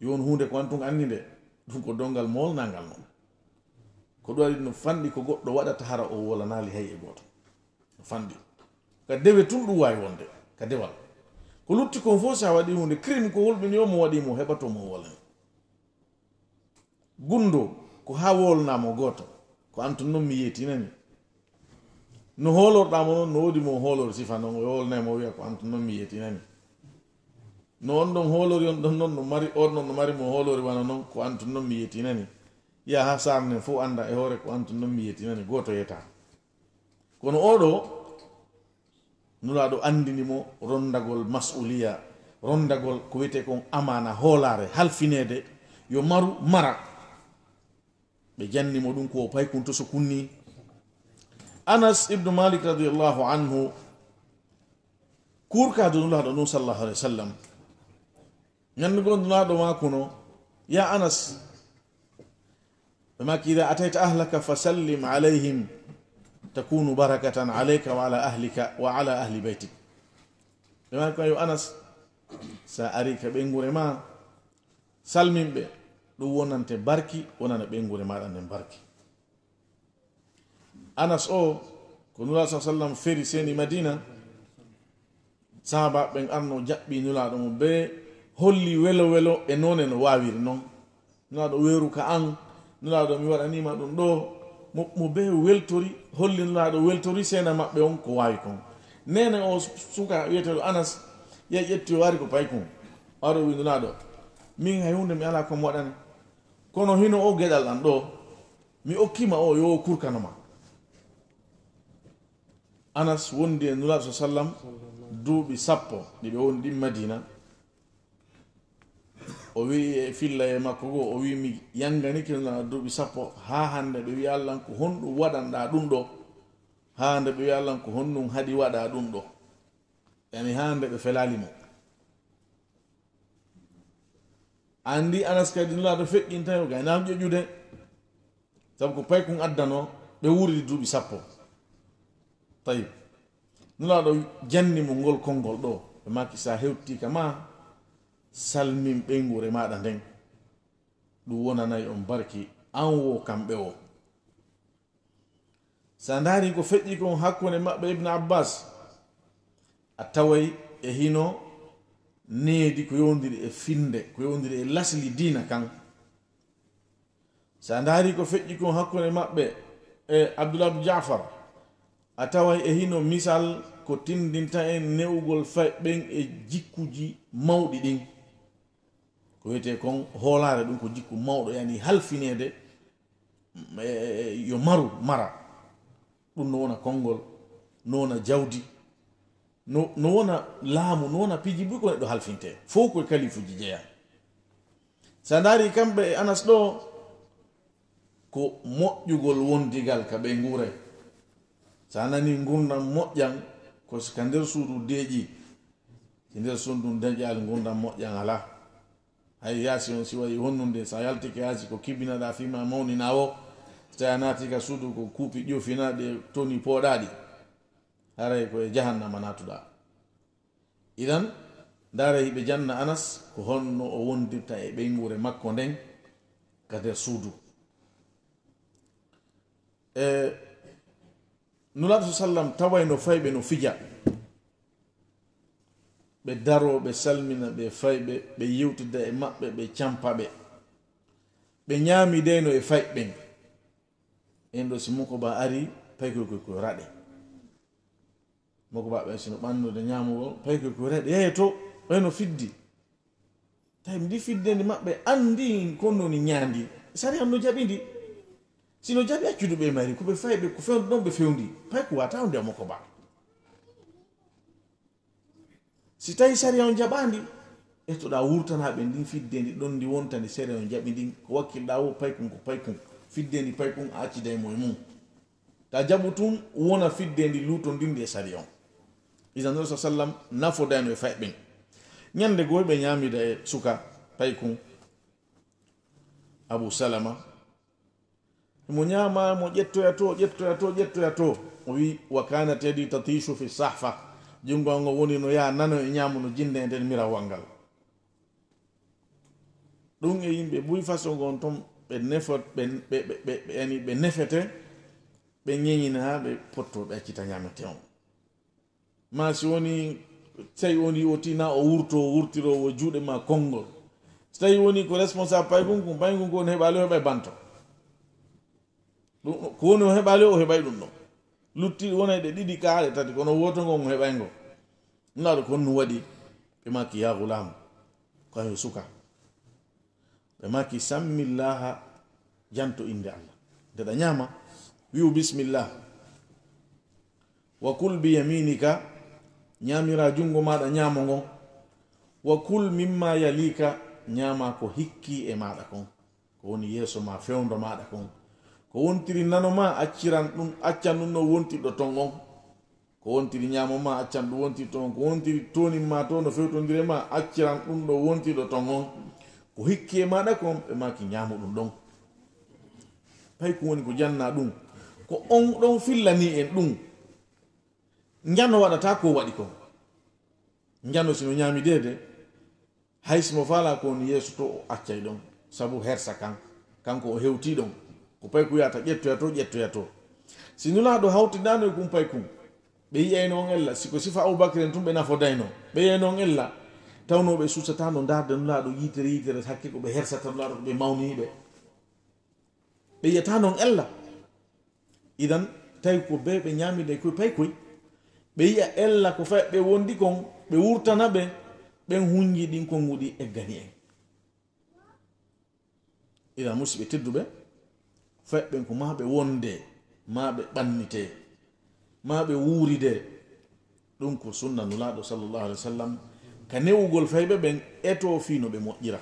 yon hunde ko antun andi nde ɗum ko dongal molnagal noon ko ɗum waɗi no fanɗi ko goɗɗo waɗata hara o wolanali hay e goto no fanɗi ka dewe tun ɗum wawi wonde ka dewal ko lutti kon fof sa waɗi hunde crime ko hulɓiniyomo waɗimo heɓatomo wolani gundo ko ha wolnamo goto ko antun noon mi yeetinani no holorɗamo noon no woodi mo holor sifa noon o wolnaymo wiya ko antun noon mi yeetinani no on ɗon holori on ɗon noon no mari on noon no mari mo holori wana noon ko antun noon mi yeetinani ya ha sarne fof anda e hoore ko antun noon mi yeetinani goto yeta kono oɗo nulaɗo andinimo rondagol masuliya rondagol ko wiyete kon amana hoolare halfinede yo maru mara ɓe jannimo ɗum ko paykum to so kunni anas ibnu malik radiallahu anhu kurkado nulaɗo ɗum sallallahu alayhi wa sallam ñandugol nulaɗo makuno ya anas ɓe makki ida atayta ahlaka fasallim alayhim takunu barakatan alayka wa ala ahlika wa ala ahli beytik ɓe makki yo anas sa ari ka ɓengure ma salminɓe ɗum wonante barki wonana ɓengure maɗa nden barki anas o ko nulaɗo sa sallam feri seni madina sahaba ɓen arno jaɓɓi nulaɗo mo be holli welo welo e none no wawiri noon nulaɗo weeru ka an nulaɗo mi waɗanima ɗum ɗo mo be weltori holli nulaɗo weltori sena maɓɓe on ko wawi kon nene o suka wiyeteɗo anas ya ƴetti o wari ko paykum waro wi nulaɗo min hay hunde mi ala komi waɗani kono hino o gueɗal an ɗo mi okkima o yo kurkanoma anas wondi e nulaɗo sa sallam duuɓi 10 ɗiɓe woni ɗin madina o wi e filla e makko goo o wi mi yanganiki nulaɗo duuɓi 10 ha hande ɓe wi allah ko honɗum waɗanɗa ɗum ɗo ha hande ɓe wi allah ko honɗum haɗi waɗa ɗum ɗo yani ha hande ɓe felalimo andi anas kadi nulaɗo feƴƴintayo gaynam ƴoƴude sabu ko paykum addano ɓe wuridi duuɓi 10 tayib nulaɗo jannimo ngol konngol ɗo ɓe makki sa hewti kama salmin ɓengure maɗa nden ɗum wonanayi on barki an wo kamɓe o sa daari ko feƴƴi kon hakkunde maɓɓe ibne abbas a taway e hino needi ko yowdiri e finde ko yowdiri e lasli dina kan sa daari ko feƴƴi kon hakkunde maɓɓe e abdoullah ibne jafar a taway e hino misal ko tindinta en newugol fay ɓen e jikkuji mawɗi ɗin ko wiyete kon hoolare ɗum ko jikku mawɗo yani halfinede yo maru mara ɗum no wona konngol no wona jawdi no wona laamu no wona piji ɓuy ko neɗɗo halfinte fof koye kalifuji jeeya sa ndaari kamɓe e anas ɗo ko moƴƴugol wondigal ka ɓe nguure sa nani gurdam moƴƴan ko ka nder suudu deeƴi si nder suudu deƴƴal gurdam moƴƴan ala hay yaasi on si wayi honnunde sa yaltike yaasi ko kibinaɗa fima mawnina o so tawi a naati ka suudu ko kuupi ƴofinaɗe toni pooɗaɗi haray koye jahannama natuɗa idan ndaara hiɓe janna anas ko honno o wondirta e ɓeygure makko nden ka nder suudu nulaɗo sallam taway no fayɓe no fija ɓe daro ɓe salmina ɓe fayɓe ɓe yewtida e maɓɓe ɓe campaɓe ɓe ñaamideno e fayɓen en ɗo si moko ba ari paykoy raɗe moko ba ɓen sino ɓannude ñamugol paykoy raɗe yeeto ɓayno fiddi tawi ndi fiddende maɓɓe andi konno ni ñaandi sari am no jaɓidi sino jaɓi accudu ɓe mari koɓe fayɓe ko fewde ɗon ɓe fewndi pay ko wata onde moko ba si tawi sari on jaɓandi ettoɗa wurtanaɓe ndin fiddendi ɗon ndi wontani sari on jaɓi ndin ko wakkilɗa wo paykun ko paykun fiddendi paykun a accida e moye mum ta jaɓu tum wona fiddendi lutondinde e sari on isan rasul sallam nafodano e fayɓen ñande goy ɓe ñamida e suka paykun abou salama mo ñama mo ƴettoya to o wi wa kanat yadi tatishu fi sahfa jungo ngo woni no ya nano e ñamu no jinde e nden mirawal ngal ɗum e yimɓe ɓuy façon gon ton ɓe nefot ɓe nefete ɓe ñeñina ha ɓe potto ɓe accita ñamete on ma si woni tawi woni o tina o wurtirowo juuɗe ma konngol so tawi woni ko responsable paygun ko woni heɓali o heɓa banto ko woni o heɓali o heɓay ɗum ɗon lutti wonayɗe ɗiɗi kaaɗe tati kono woto ngon o heɓaygo naɗo ko honno waɗi ɓe maki ya gulam kayo suka ɓe maki sammillaha janto inde allah ndeɗa ñama wiu bisimillah wa kul bi yaminika ñamira jungo maɗa ñamo ngon wa kul mimma yalika ñama ko hikki e maɗa kon ko woni yeeso ma fewdo maɗa kon ko wontiri nanoma acciran ɗum accan ɗum no wontiɗo ton on ko wontiri ñamo ma accan ɗum wontiɗo ton ko wontiri tonin ma to no fewtodire ma acciran ɗum ɗo wontiɗo ton on ko hikki e maɗa kon ɓe maki ñamo ɗum ɗon pay ko woni ko janna ɗum ko on ɗon fillani en ɗum jano waɗata ko waɗi kon jano sino ñamidede haysimo fala ko woni yeeso to o accay ɗon saabu hersa kanko o hewti ɗon ko pay ko yata ƴettoya to si nulaɗo hawtidano e kum pay kum ɓe yiyayno on ella siko sifa aboubacry en tum ɓe nafodayno ɓe yiyayno on ella tawnoɓe susatano darde nulaɗo yitere hakke ko ɓe hersata nulaɗo ko ɓe mawniɓe ɓe yiyatano on ella idan tawi ko be ɓe ñamide koye pay koy ɓe yiya ella ko fay ɓe wondi kon ɓe wurtana ɓe ɓen hunji ɗin konguɗi eggani en idan musidɓe tedduɓe feɓɓen ko maɓe wonde maɓe ɓannite maɓe wuuride ɗum ko sunna nulaɗo sallllahu alih wa sallam ka newugol fayɓe ɓen eto fino ɓe moƴƴira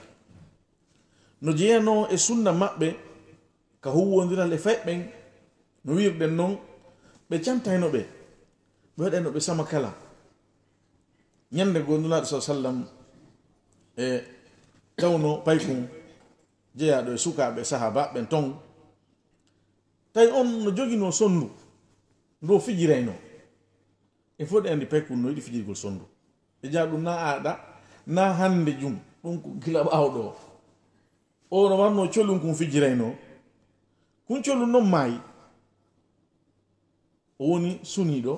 no jeyano e sunna maɓɓe ka huwodiral e fayɓen no wirɗen noon ɓe cantayno ɓe waɗano ɓe sama kala ñande go nulaɗo sa sallam e tawno paykum jeeyaɗo e sukaɓe sahaba ɓen ton tawi on no jogino sondu ndo fijirayno e fof ɗe andi paykum no yiɗi fijirgol sondu e jaa ɗum na aɗa na hande jum ɗum ko gila ɓawɗo o no wanno colum kum fijirayno kun colum noon maayi o woni suniɗo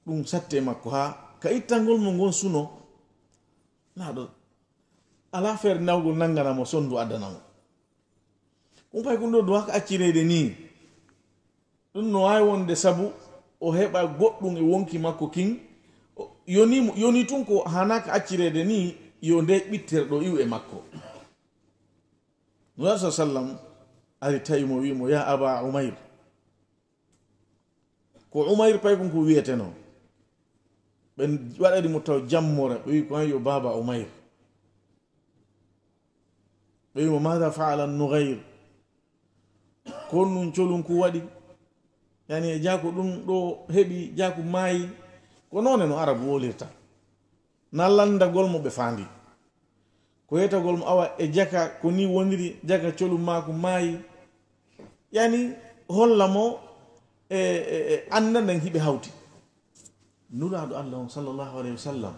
ɗum satte makko ha ka ittangol mo gon suno naɗo ala feere nawgol nanganamo sondu addanamo kum pay kum ɗo do haka accirede ni ɗum no wawi wonde sabu o heɓa goɗɗum e wonki makko kin yoni tun ko hanaka accirede ni yo nde ɓittere ɗo iw e makko nurasu sallam ari tawimo wimo ya aba umayr ko umayr pay kon ko wiyeteno ben waɗari mo taw jammore ɓe wi ko yo baba umayr ɓe wimo mada faala nughayr kon nun colum ko waɗi yani e jako ɗum ɗo heɓi jako maayi ko noone no arabu wolirta na landagol mo ɓe faandi ko yetagol mo awa e jaka ko ni woniri jaka colum mako maayi yani holla mo anda nden hiɓe hawti nuraɗo allah on sallllahu alayhi wa sallam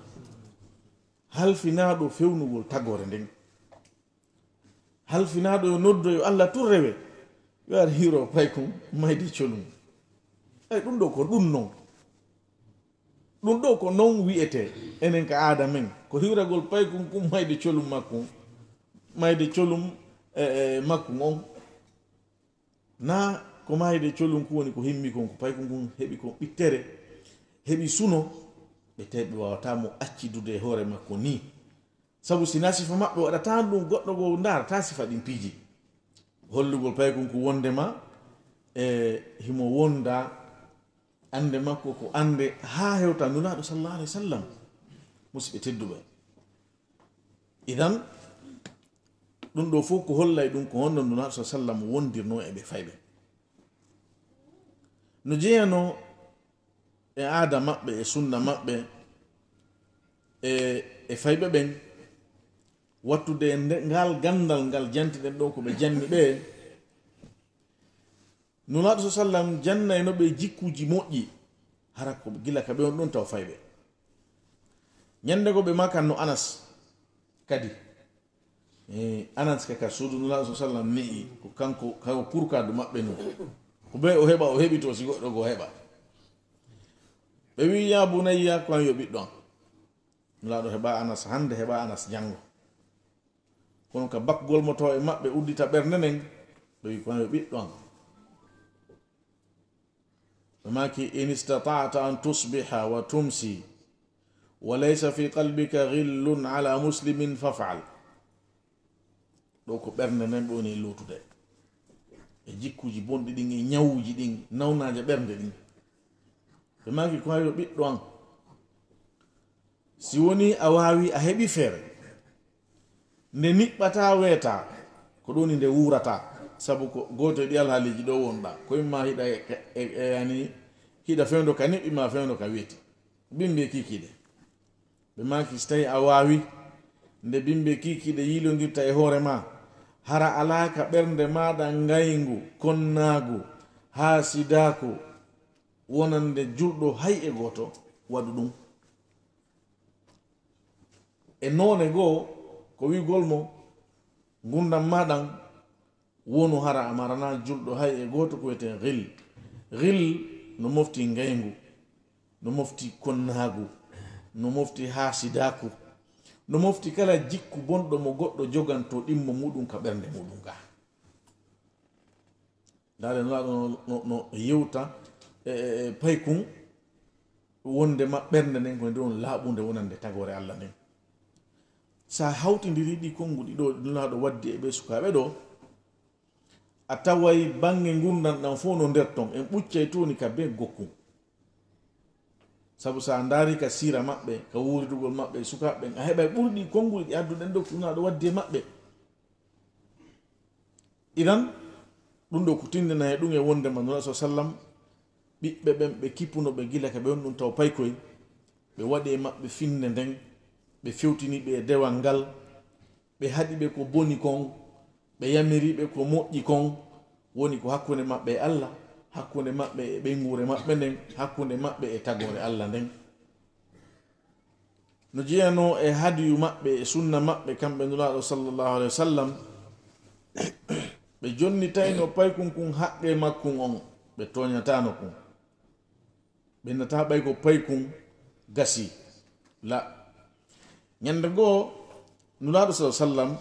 halfinaɗo fewnugol tagore nden halfinaɗo yo noddo yo allah tun rewe yo ar hiro pay ko mayde colum ay ɗum ɗo ko ɗum non ɗum ɗo ko non wiyete enen ka aada men ko hiwragol pay kum kum mayde colum makkum mayde colum makkum on na ko mayde colum ko woni ko himmi kon ko pay kum kum heɓi ko ɓittere heɓi suno ɓe teɓe wawata mo accidude hoore makko ni sabu sina sifa maɓɓe waɗata ɗum goɗɗo go darata sifa ɗin piiji hollugol pay kum ko wondema himo wonda ande makko ko ande ha hewta nulaɗo sallallahu alaihi wasallam musidɓe tedduɓe idan ɗum ɗo fof ko hollay ɗum ko honno nulaɗo sa sallam wondirno e ɓe fayɓe no jeyano e aada maɓɓe e sunna maɓɓe e fayɓe ɓen wattude ngal gandal ngal jantiɗen ɗo ko ɓe janni ɓe nulaɗo sa sallam jannayno ɓe jikkuji moƴƴi hara ko gila ka ɓe on ɗon taw fayɓe ñande go ɓe makanno anas kadi anas kaka suudu nulaɗo sa sallam ni'i ko kanko kawo pourkadu maɓɓe no ko ɓe o heɓa o heɓi to si goɗɗo go heɓa ɓe wi ya bunayya ko an yo ɓiɗɗon nulaɗo heɓa anas hande heɓa anas janngo kono ka bakgol mo taw e maɓɓe uddita ɓernde nden ɓe wi ko an yo ɓiɗɗon فماكي إن استطعت أن تصبح وتمسي وليس في قلبك غل على مسلم فافعل دوكو برنde nen ɓoni lutude e jikkuji bonɗi ɗin e ñawuji ɗin nawnaje ɓernde ɗin ɓe maki ko hayo ɓiɗɗo an si woni a wawi a heɓi feere nde niɓɓata weeta ko ɗoni nde wurata sabu ko goto e ɗi alhaaliji ɗo wonɗa koyemma hiɗa yani hiɗa fewdo ka niɓɓima fewdo ka weeti bimbe kikiɗe ɓe maki so tawi a wawi nde bimbe kikiɗe yilodirta e hoore ma hara alaka ɓernde maɗa ngaygu konnagu ha sidako wonande julɗo hay e goto waɗu ɗum e none goo ko wigol mo gurdam maɗan wonu hara amarana julɗo hay e goto ko wiyete gil no mofti ngaygu no mofti konnagu no mofti hasidaku no mofti kala jikku bonɗo mo goɗɗo joganto ɗimmo muɗum ka ɓernde muɗum ga dare nolaɗo no yewta paykun wonde ma ɓernde nden ko nde on laaɓunde wonande tagore allah nden sa hawtidiri ɗi konnguɗi ɗo nolaɗo waddi e ɓe sukaɓe ɗo a taway bange gurdam ɗam fof no nder ton en ɓuccay toni ka be gokkum sabu sa daari ka sira maɓɓe ka wuridugol maɓɓe sukaɓe a heɓay ɓurɗi konnguli ɗi adduɗen ɗo naɗo waddi e maɓɓe iran ɗum ɗo ko tindina e ɗum e wondema nura sa sallam ɓiɓɓe ɓen ɓe kippuno ɓe gila ka ɓe on ɗum taw paykoy ɓe waɗi e maɓɓe finde nden ɓe fewtiniɓe e dewal ngal ɓe haɗiɓe ko boni kon ɓe yamiriɓe ko moƴƴi kon woni ko hakkunde maɓɓe e allah hakkunde maɓɓe e ɓeygure maɓɓe nden hakkunde maɓɓe e tagore allah nden no jeyano e hadiyu maɓɓe e sunna maɓɓe kamɓe nulaɗo sallllahu alayhi wa sallam ɓe jonnitayno paykun kun haqqe makkun on ɓe toñatano kun ɓe nata ɓay ko paykun gasi la ñande goo nulaɗo sa sallam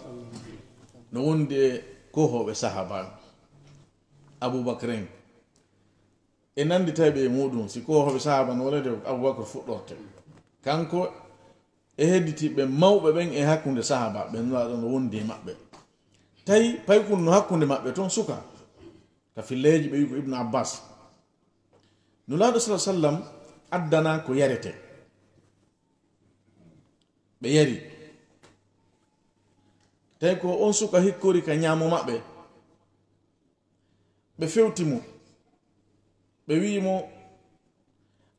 no wondi e kohoɓe sahaba aboubacrin e nandi tawi ɓe muɗum si kohoɓe sahaba no walade aboubacre fuɗɗorte kanko e hedditiɓe mawɓe ɓen e hakkude sahaba ɓe nulaɗo no wondi e maɓɓe tawi paykun no hakkude maɓɓe toon suka ka filleji ɓe wi ko ibnu abbas nulaaɗo sallallahu alaihi wasallam addana ko yarete ɓe yari tawi ko on suka hikkori ka ñaamo maɓɓe ɓe fewti mo ɓe wiimo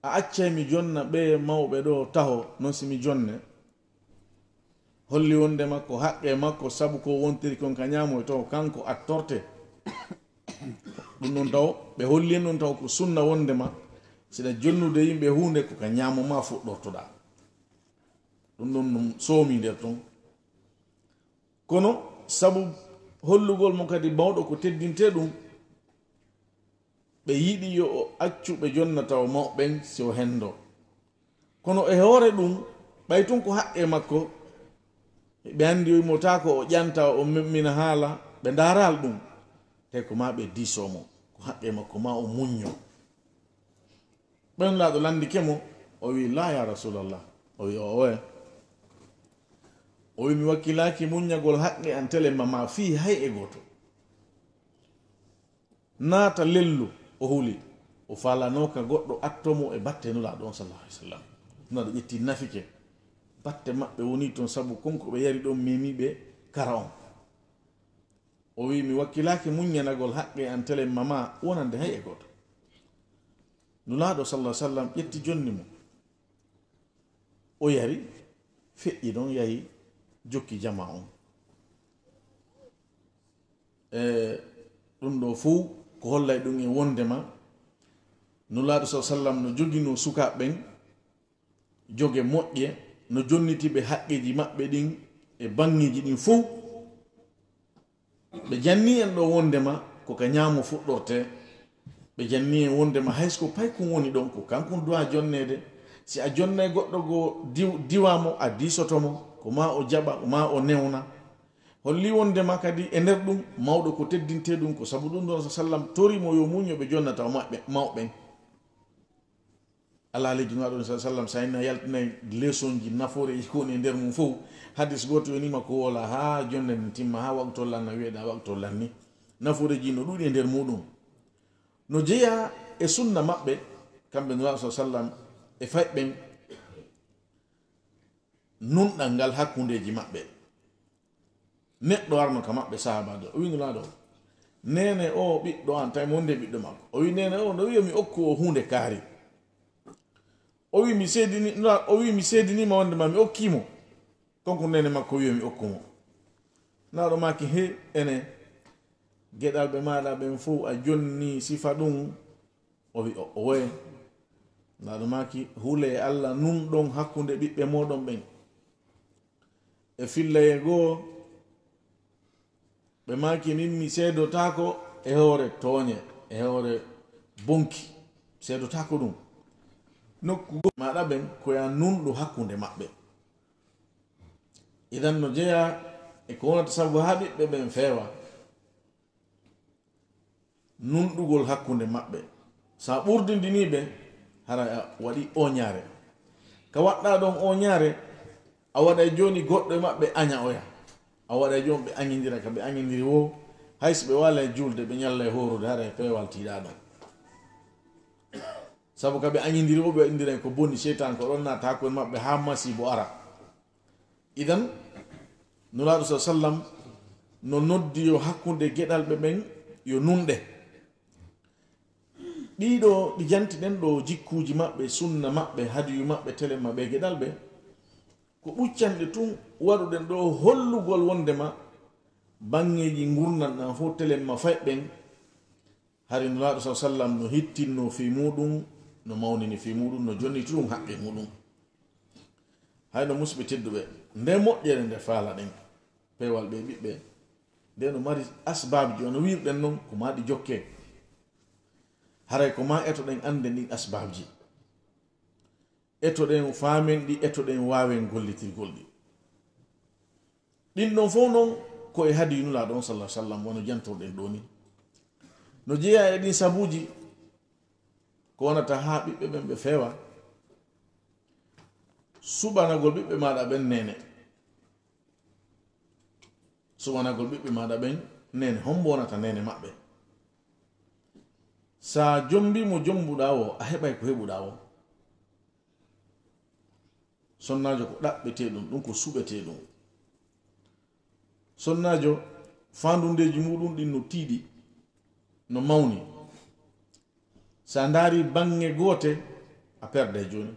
a accay mi jonna ɓe mawɓe ɗo taho non si mi jonne holli wonde makko haqqe makko sabu ko wontiri kon ka ñaamo e taw kanko attorte ɗum noon taw ɓe holli en ɗon taw ko sunna wondema siɗa jonnude yimɓe hunde ko ka ñaamo ma fuɗɗortoɗa ɗum ɗon ɗum soomi nder ton kono sabu hollugol mo kadi mawɗo ko teddinte ɗum ɓe yiɗi yo o accu ɓe jonnata o mawɓen si o hendo kono e hoore ɗum ɓay tun ko haqqe makko ɓe anndi mo ta ko o ƴanta o memmina haala ɓe ndaral ɗum te ko ma ɓe disomo ko haqqe makko ma o muñño ɓen laaɗo landike mo o wi la ya rasulallah o wi owe o wi mi wakkilaki muññagol haqqe an telemma ma fi hay e goto naata lellu o huli o falanoka goɗɗo attomo e batte nulaɗo on sallallahu alaihi wasallam naɗo ƴetti nafike batte maɓɓe woni toon sabu konko ɓe yari ɗon memiɓe kara on o wi mi wakkilaki muññanagol haqqe an telemma ma wonande hay e goto nulaɗo sallallahu alaihi wasallam ƴetti jonni mo o yari feƴƴi ɗon yahi jokki jama on ɗum ɗo fuu ko hollay ɗum e wondema nulaɗo sa sallam no jogino sukaɓeɓen joge moƴƴe no jonnitiɓe haqqeji maɓɓe ɗin e bangeji ɗin fuu ɓe janni en ɗo wondema ko ka ñaamo fuɗɗorte ɓe janni en wondema haysko pay kum woni ɗon ko kankon duwa jonnede si a jonnay goɗɗo go diwamo a disotomo ko ma o jaɓa ma o newna holli wondema kadi e nder ɗum mawɗo ko teddinte ɗum ko sabu ɗum ɗon sallam torimo yo muño ɓe jonnata maɓɓe mawɓen ala leydi nuwaɗo sa sallam sa inna yaltinayi leçon ji nafoore koni e nder mum fof hadis goto yonima ko wola ha jonde ne timma ha waktol lanna wiyeɗa waktol lanni nafoore ji no ɗuuɗi e nder muɗum no jeeya e sunna maɓɓe kamɓe nuwaɗo sa sallam e fayɓen nunɗal ngal hakkundeji maɓɓe neɗɗo arno ka maɓɓe sahabajo o winulaɗo nene o ɓiɗɗo an tawi wonde ɓiɗɗo makko o wi nene o no wiya mi okku o hunde kaari o wi mi seedinima wondema mi okkimo konko nene makko wiya mi okkumo naɗo maki he ene geɗal ɓe maɗa ɓen fof a jonni sifa ɗum o wi o woye naɗo maki hule e allah nun ɗon hakkunde ɓiɓɓe moɗon ɓen e fillaye goo ɓe maki min mi seedotako e hoore tooñe e hoore bonki seedotako ɗum nokku maɗa ɓen koya nunɗo hakkunde maɓɓe idan no jeeya e ko wonata sabu ha ɓiɓɓe ɓen feewa nunɗugol hakkunde maɓɓe sa ɓurdidiniɓe hara a waɗi oñaare ka waɗɗa ɗon oñaare a waɗa joni goɗɗo e maɓɓe aña oya a waɗa joni ɓe añidira ka ɓe añidiri wo hayso ɓe wala e julde ɓe ñalla e horude hara e peewal tiiɗa ɗon sabu kaɓe añidiri wo ɓe indira ko bonni cheytan ko ɗon naata hakkude maɓɓe ha masibo ara idan nulaɗo sa sallam no noddi yo hakkude geɗal ɓe ɓen yo nunɗe ɗiɗo ɗi janti ɗen ɗo jikkuji maɓɓe sunna maɓɓe hadiyu maɓɓe tele maɓɓe geɗal ɓe ko ɓuccanɗe tun waɗuɗen ɗo hollugol wondema bangeji gurnan ɗan fo telemma fayɓen hari nulaɗo sa sallam no hittinno fi muɗum no mawnini fi muɗum no jonniti ɗum haqqe muɗum hayno musɓe tedduɓe nde moƴƴere nde faala ɗen pewal ɓe ɓiɓɓe nde no mari asbabji ono wirɗen noon ko maɗi jokke haray ko ma etoɗen ande ɗin asbabji etoɗen faamen ɗi etoɗen wawen gollitirgol ɗi ɗin ɗon fof noon koye hadi yunulaɗo on sallah sallam wono jantorɗen ɗo ni no jeeya e ɗin sabuji ko wonata ha ɓiɓɓe ɓen ɓe feewa suɓanagol ɓiɓɓe maɗa ɓen nene suɓanagol ɓiɓɓe maɗa ɓen nene hombo wonata nene maɓɓe sa jombi mo jombuɗa o a heɓay ko heɓuɗa o sonnajo ko ɗaɓɓeteɗum ɗum ko suɓeteɗum sonnajo fandundeji muɗum ɗin no tiiɗi no mawni sa ndaari bange goote a perde joni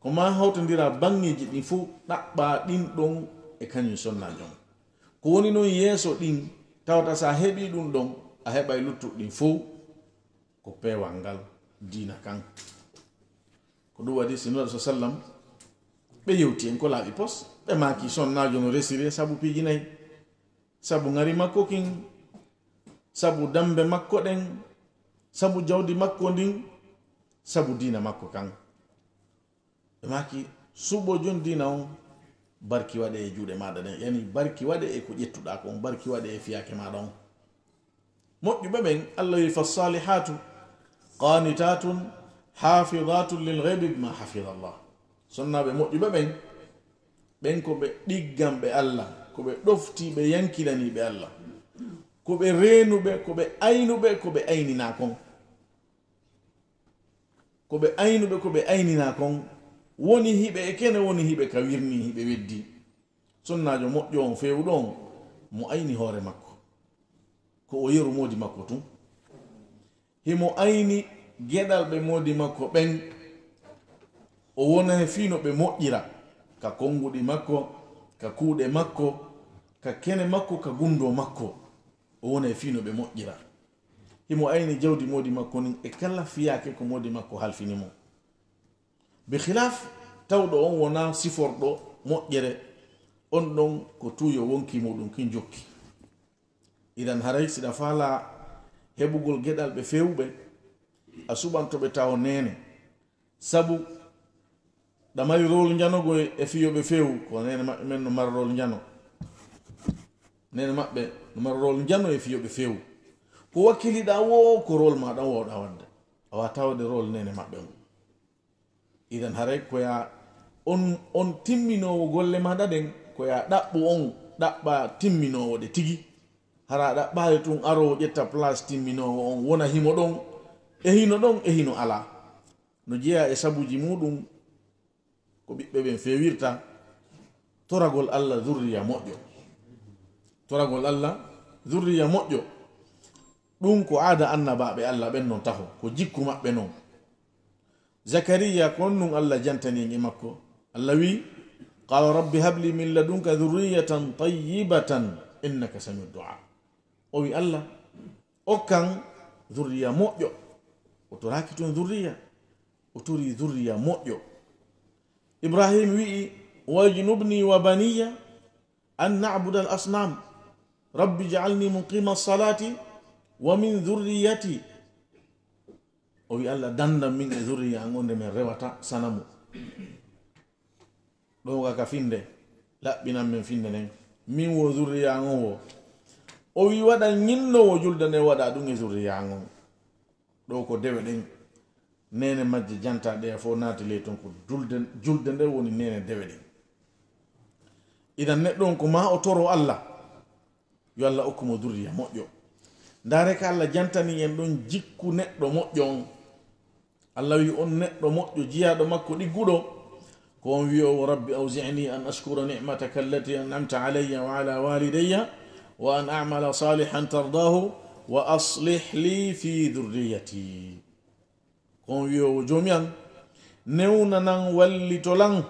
ko ma hawtodira bangeji ɗin fof ɗaɓɓa ɗin ɗon e kañum sonnajo ko woni noon yeeso ɗin tawata sa heɓi ɗum ɗon a heɓay luttuɗin fof ko peewal ngal diina kan ko ɗum waɗi sinnoɗo sa sallam ɓe yewti en ko laaɓi pos ɓe maki sonnajo no resiri sabu piiji nayi sabu ngari makko kin sabu dambe makko ɗen sabu jawdi makko ndin sabu diina makko kan ɓe maki suɓo jon diina on barki waɗe e juuɗe maɗa ɗen yani barki waɗe e ko ƴettuɗa ko on barki waɗe e fiyake maɗa on moƴƴuɓe ɓen allah wi fassalihatu qanitatun hafidatun lilghaybi bima hafida allah sonnaɓe moƴƴuɓe ɓen ɓen ko ɓe ɗigganɓe allah ko ɓe ɗofti ɓe yankinaniɓe allah ko ɓe renuɓe ko ɓe aynuɓe ko ɓe aynina kon ko ɓe aynuɓe ko ɓe aynina kon woni hiɓe e kene woni hiɓe ka wirni hiɓe weddi sonnajo moƴƴo on fewɗo on mo ayni hoore makko ko o yeru modi makko tun himo ayni geɗal ɓe modi makko ɓen o wona e fino ɓe moƴƴira ka konguɗi makko ka kuuɗe makko ka kene makko ka gundo makko o wona e fino ɓe moƴƴira himo ayni jawdi modi makko nin e kala fiyake ko modi makko halfinimo be khilaf tawɗo on wona siforɗo moƴƴere on ɗon ko tuyo wonki muɗum kin jokki idan haray siɗa faala heɓugol geɗal ɓe fewɓe a suɓantoɓe taw nene sabu ɗamari rol janogo e fiyoɓe fewu ko nene maɓɓe men no mara rol jano nene maɓɓe no mara rol jano e fiyoɓe fewu ko wakkiliɗa wo ko rol maɗa wowɗa wadde awa tawde rol nene maɓɓe on idan haray koya on timminowo golle maɗa ɗen koya ɗaɓɓu on ɗaɓɓa timminowo ɗe tigi hara ɗaɓɓade tun arowo ƴetta place timminowo on wona himo ɗon e hino ala no jeeya e sabuji muɗum ko ɓiɓɓe ɓen fewirta toragol allah zurriya moƴƴo toragol allah zurriya moƴƴo ɗum ko aada annabaɓe allah ɓen non taho ko jikku maɓɓe noon zakariya kon nun allah jantani en e makko allah wi qala rabbi habli min ladunka dhurriyatan tayyibatan innaka samiu du'a o wi allah okkan dhurriya moƴƴo o toraki toon dhurriya o tori dhurriya moƴƴo ibrahim wi'i wajnubni wa baniya an na'buda al asnam rabbi ij'alni muqima as-salati wa min dhurriyyati o wi allah dandam min e dhurriya an onde men rewata sanamu ɗo ga finde laɓɓinan men finde nden min wo dhurriya an o o wi waɗa ñinnowo julde nde waɗa ɗum e dhurriya an on ɗo ko dewe ɗen nene majje janta ɗe fo naati ley ton ko julde nde woni nene dewe ɗen idan neɗɗo on ko ma o toro allah yo allah okkumo dhurriya moƴƴo ndare ka allah jantani en ɗon jikku neɗɗo moƴƴo on allah wi on neɗɗo moƴƴo jiyaɗo makko ɗigguɗo ko on wi o rabbi awzi'ni an ashkura ni'mataka allati an'amta alayya wa ala walidayya wa an a'mala salihan tardahu wa aslih li fi dhurriyyati ko on wi o jomi an newnanan wallitolan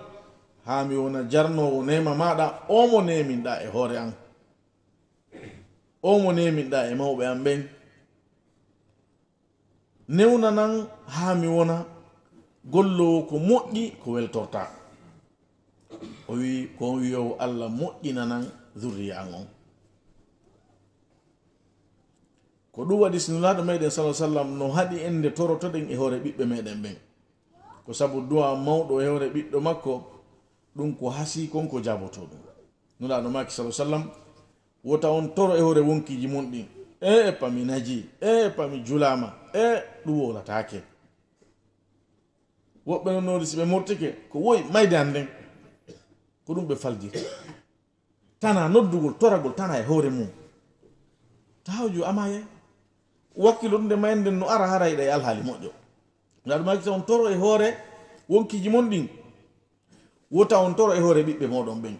ha mi wona jarnowo nema maɗa omo neminɗa e hoore an omo neminɗa e mawɓe an ɓen newnanan ha mi wona gollowo ko moƴƴi ko weltorta o wi ko on wiyowo allah moƴƴinanan dhurriya an on ko ɗum waɗi sinulaɗo meɗen sa sallam no haɗi ende torotoɗen e hoore ɓiɓɓe meɗen ɓen ko sabu duwa mawɗo e hoore ɓiɗɗo makko ɗum ko hasi konko jaboto ɗum nulaɗo maki sa sallam wota on toro e hoore wonkiji mon ɗin e pami naji e pami julama e ɗum wolatake woɓɓe no nori si ɓe mortike ko woyi mayde an nden ko ɗum ɓe faldita tana noddugol toragol tana e hoore mum tawjo amaye wakkilunde maynden no ara harayɗa e alhaali moƴƴo ngaɗu maki on toro e hoore wonkiji mon ɗin wota on toro e hoore ɓiɓɓe moɗon ɓen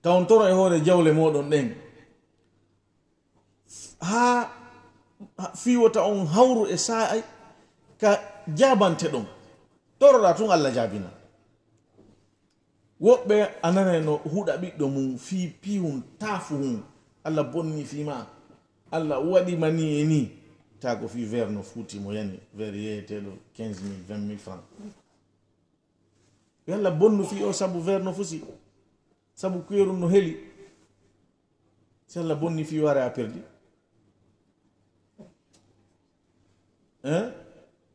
taw on toro e hoore jawle moɗon ɗen ha fiwota on hawru e sa'ay ka jabante ɗon toroɗa tun Allah jabina woɓɓe anane no huɗa ɓiɗɗo mum fi pihum tafu hum Allah bonni fima Allah waɗi mani e ni tago fi vers no fuuti mo yani vers yeeteɗo 15 000 20 000 francs yalla bonnu fi o sabu vers no fusi sabu kuyeru no heli si Allah bonni fi ware a perdi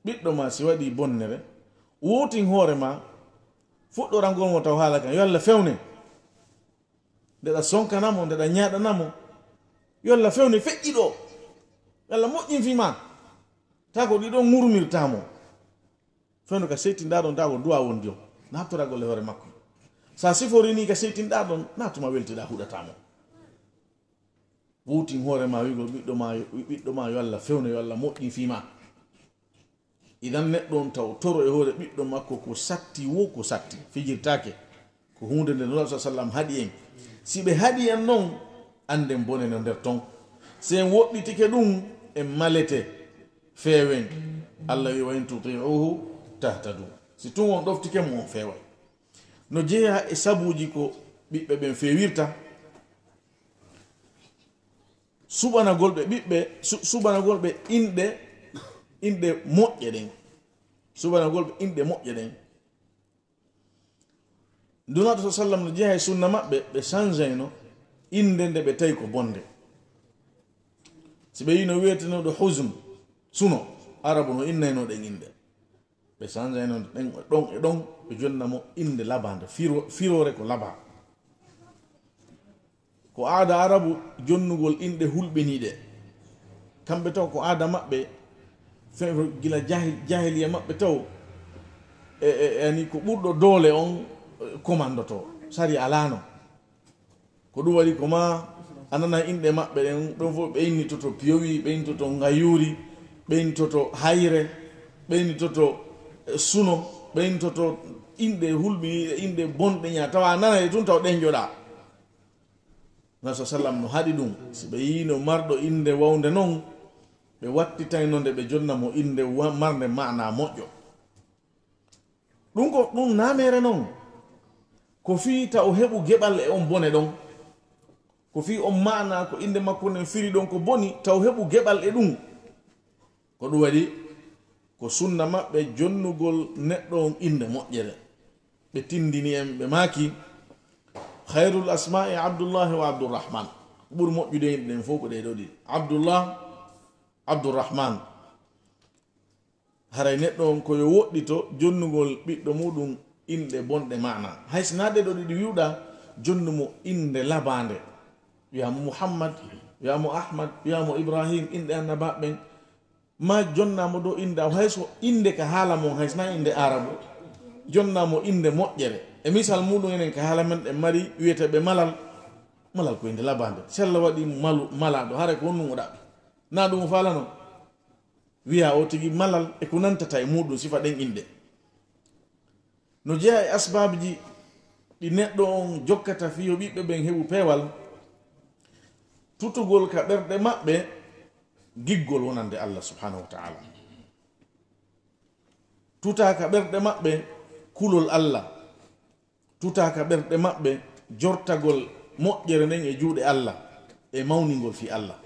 ɓiɗɗo ma si waɗi bonnere wotin hoore ma fuɗɗorangol mo taw haala kan yo Allah fewne ndeɗa sonkanamo ndeɗa ñaɗanamo yo Allah fewne feƴƴi ɗo yo Allah moƴƴin fima ta ko ɗiɗon murmirtamo fewne ka seytinɗaɗon ta ko duwa wondi o naftoragol e hoore makko sa siforini ka seytinɗaɗon natuma weltiɗa huɗatamo wotin hoore ma wigol ɓiɗɗo ma yo Allah fewne yo Allah moƴƴin fima idan neɗɗon taw toro e hoore ɓiɗɗo makko ko satti wo ko satti fijirtake ko hunde nde nula sa sallam haɗi en si ɓe haɗi en noon anden bone no nder ton si en woɗɗitike ɗum en malete feewen Allah wi wa in tuti'uhu tahtadu si tun on ɗoftike mo on feeway no jeeya e sabuji ko ɓiɓɓe ɓen feewirta suɓanagol ɓe ɓiɓɓe suɓanagol ɓe inde moƴƴe ɗen suɓanagol ɓe inde moƴƴe ɗen dunato sa sallam no jeeya e sunna maɓɓe ɓe changeyno inde nde ɓe tawi ko bonde si ɓe yino wiyetenoɗo husm suno arabu no innaynoɗen inde ɓe changeyno ɗen ɗon e ɗon ɓe jonnamo inde labande firore ko laba ko aada arabu jonnugol inde hulɓeniɗe kamɓe taw ko aada maɓɓe gila jahiliya maɓɓe taw ani ko ɓurɗo doole on commandoto sari alano ko ɗum waɗi koma anana inɗe maɓɓe ɗen ɗon fof ɓe innitoto piyowi ɓe innitoto ngayuri ɓe innitoto hayre ɓe innitoto suno ɓe innitoto inɗe hulɓiniɗe inɗe bonɗe ña tawa nana e tun taw ɗen joɗa nabi sallam no haɗi ɗum si ɓe yino marɗo inde wawde noon ɓe wattitaynonde ɓe jonnamo inde marde mana moƴƴo ɗum ko ɗum namere noon ko fi taw heɓu geɓal e on bone ɗon ko fi on mana ko inde makko nden firi ɗon ko boni taw heɓu geɓal e ɗum ko ɗum waɗi ko sunna maɓɓe jonnugol neɗɗo on inde moƴƴere ɓe tindini en ɓe maaki hayrul asma'i abdoullahi wa abdourahman ɓuri moƴƴude yimɓe ɗen fof ko ɗeɗo ɗi abdoullah abdourahman haray neɗɗo on koyo woɗɗito jonnugol ɓiɗɗo muɗum inde bonɗe mana haysinaɗe ɗo ɗiɗi wiwɗa jonnumo inde labande wiyamo mouhammad wiyamo ahmad wiyamo ibrahim inde annabaɓen ma jonnamo ɗo inde hayso inde ka haala mon haysna inde arabu jonnamo inde moƴƴere e misal muɗum enen ka haala men ɗe mari wiyeteɓe malal ko inde labande sella waɗi malaɗo hara ko wonnum o ɗaɓɓi na ɗum o falano wiya o tigi malal e ko nantata e muɗum sifa ɗen inde no jeeya e asbabji ɗi neɗɗo on jokkata fiyo ɓiɓɓe ɓen heɓu peewal tutugol ka ɓerɗe maɓɓe giggol wonande Allah subhanahu wa ta'ala tuta ka ɓerɗe maɓɓe kulol Allah tuta ka ɓerɗe maɓɓe jortagol moƴƴere nden e juuɗe Allah e mawningol fi Allah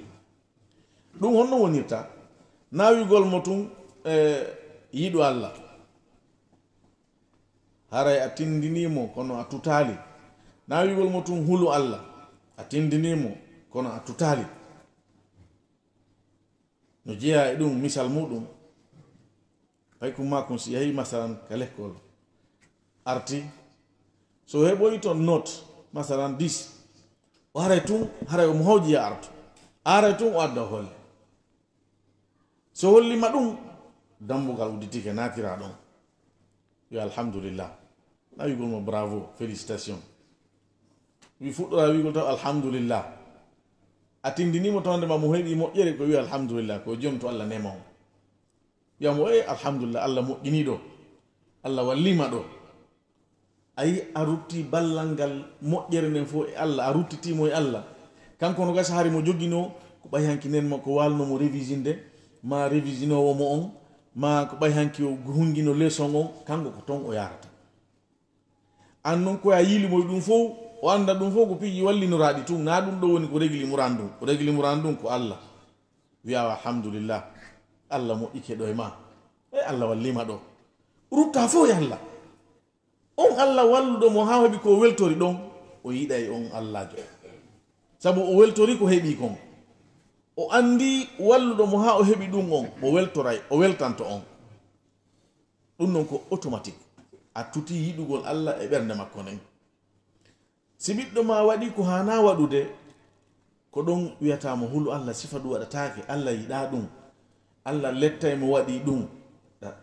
ɗum honno wonirta nawigol mo tun yiɗo Allah haray a tindinimo kono a tutali nawigol mo tun hulu Allah a tindinimo kono a tutali no jeeya e ɗum misal muɗum fay ko makon si yahi masalan ka l'école arti so heɓoyi toon note masalan 10 o haray tun haray omo hawjiya artu aray tun o adda holle so hollima ɗum dambugal udditike natira ɗon yo alhamdulillah na wigol mo bravo félicitation wi fuɗɗora wigol taw alhamdulillah atindinimo tawande ma mo heɓi moƴƴere ko wi alhamdulillah ko jom to Allah nema on wiyamo alhamdulillah Allah moƴƴini ɗo Allah wallima ɗo ayi a rutti ballal ngal moƴƴere nden fof e Allah a ruttitimo e Allah kanko no gasa hari mo joguino ko ɓay hanki nen ma ko walnomo révisinde ma révisinowo mo on ma ko ɓay hanki o hungino leçon on kanko ko ton o yarata an noon koye a yilimoye ɗum fof o anda ɗum fof ko piiji wallinoraɗi tun na ɗum ɗo woni ko régli muran ɗum ko régli muran ɗum ko Allah wiyawa alhamdulillah Allah moƴƴike ɗo e ma Allah wallima ɗo rutta fof e Allah on Allah walluɗomo ha heɓi ko weltori ɗon o yiɗa e on Allahjo sabu o weltori ko heɓi kon o andi walluɗomo ha o heɓi ɗum on o weltoray o weltanto on ɗum noon ko automatique a tuti yiɗugol Allah e ɓernde makko nden si ɓiɗɗo ma waɗi ko hana waɗude ko ɗon wiyatamo hulu Allah sifa ɗum waɗatake Allah yiɗa ɗum Allah lettay mo waɗi ɗum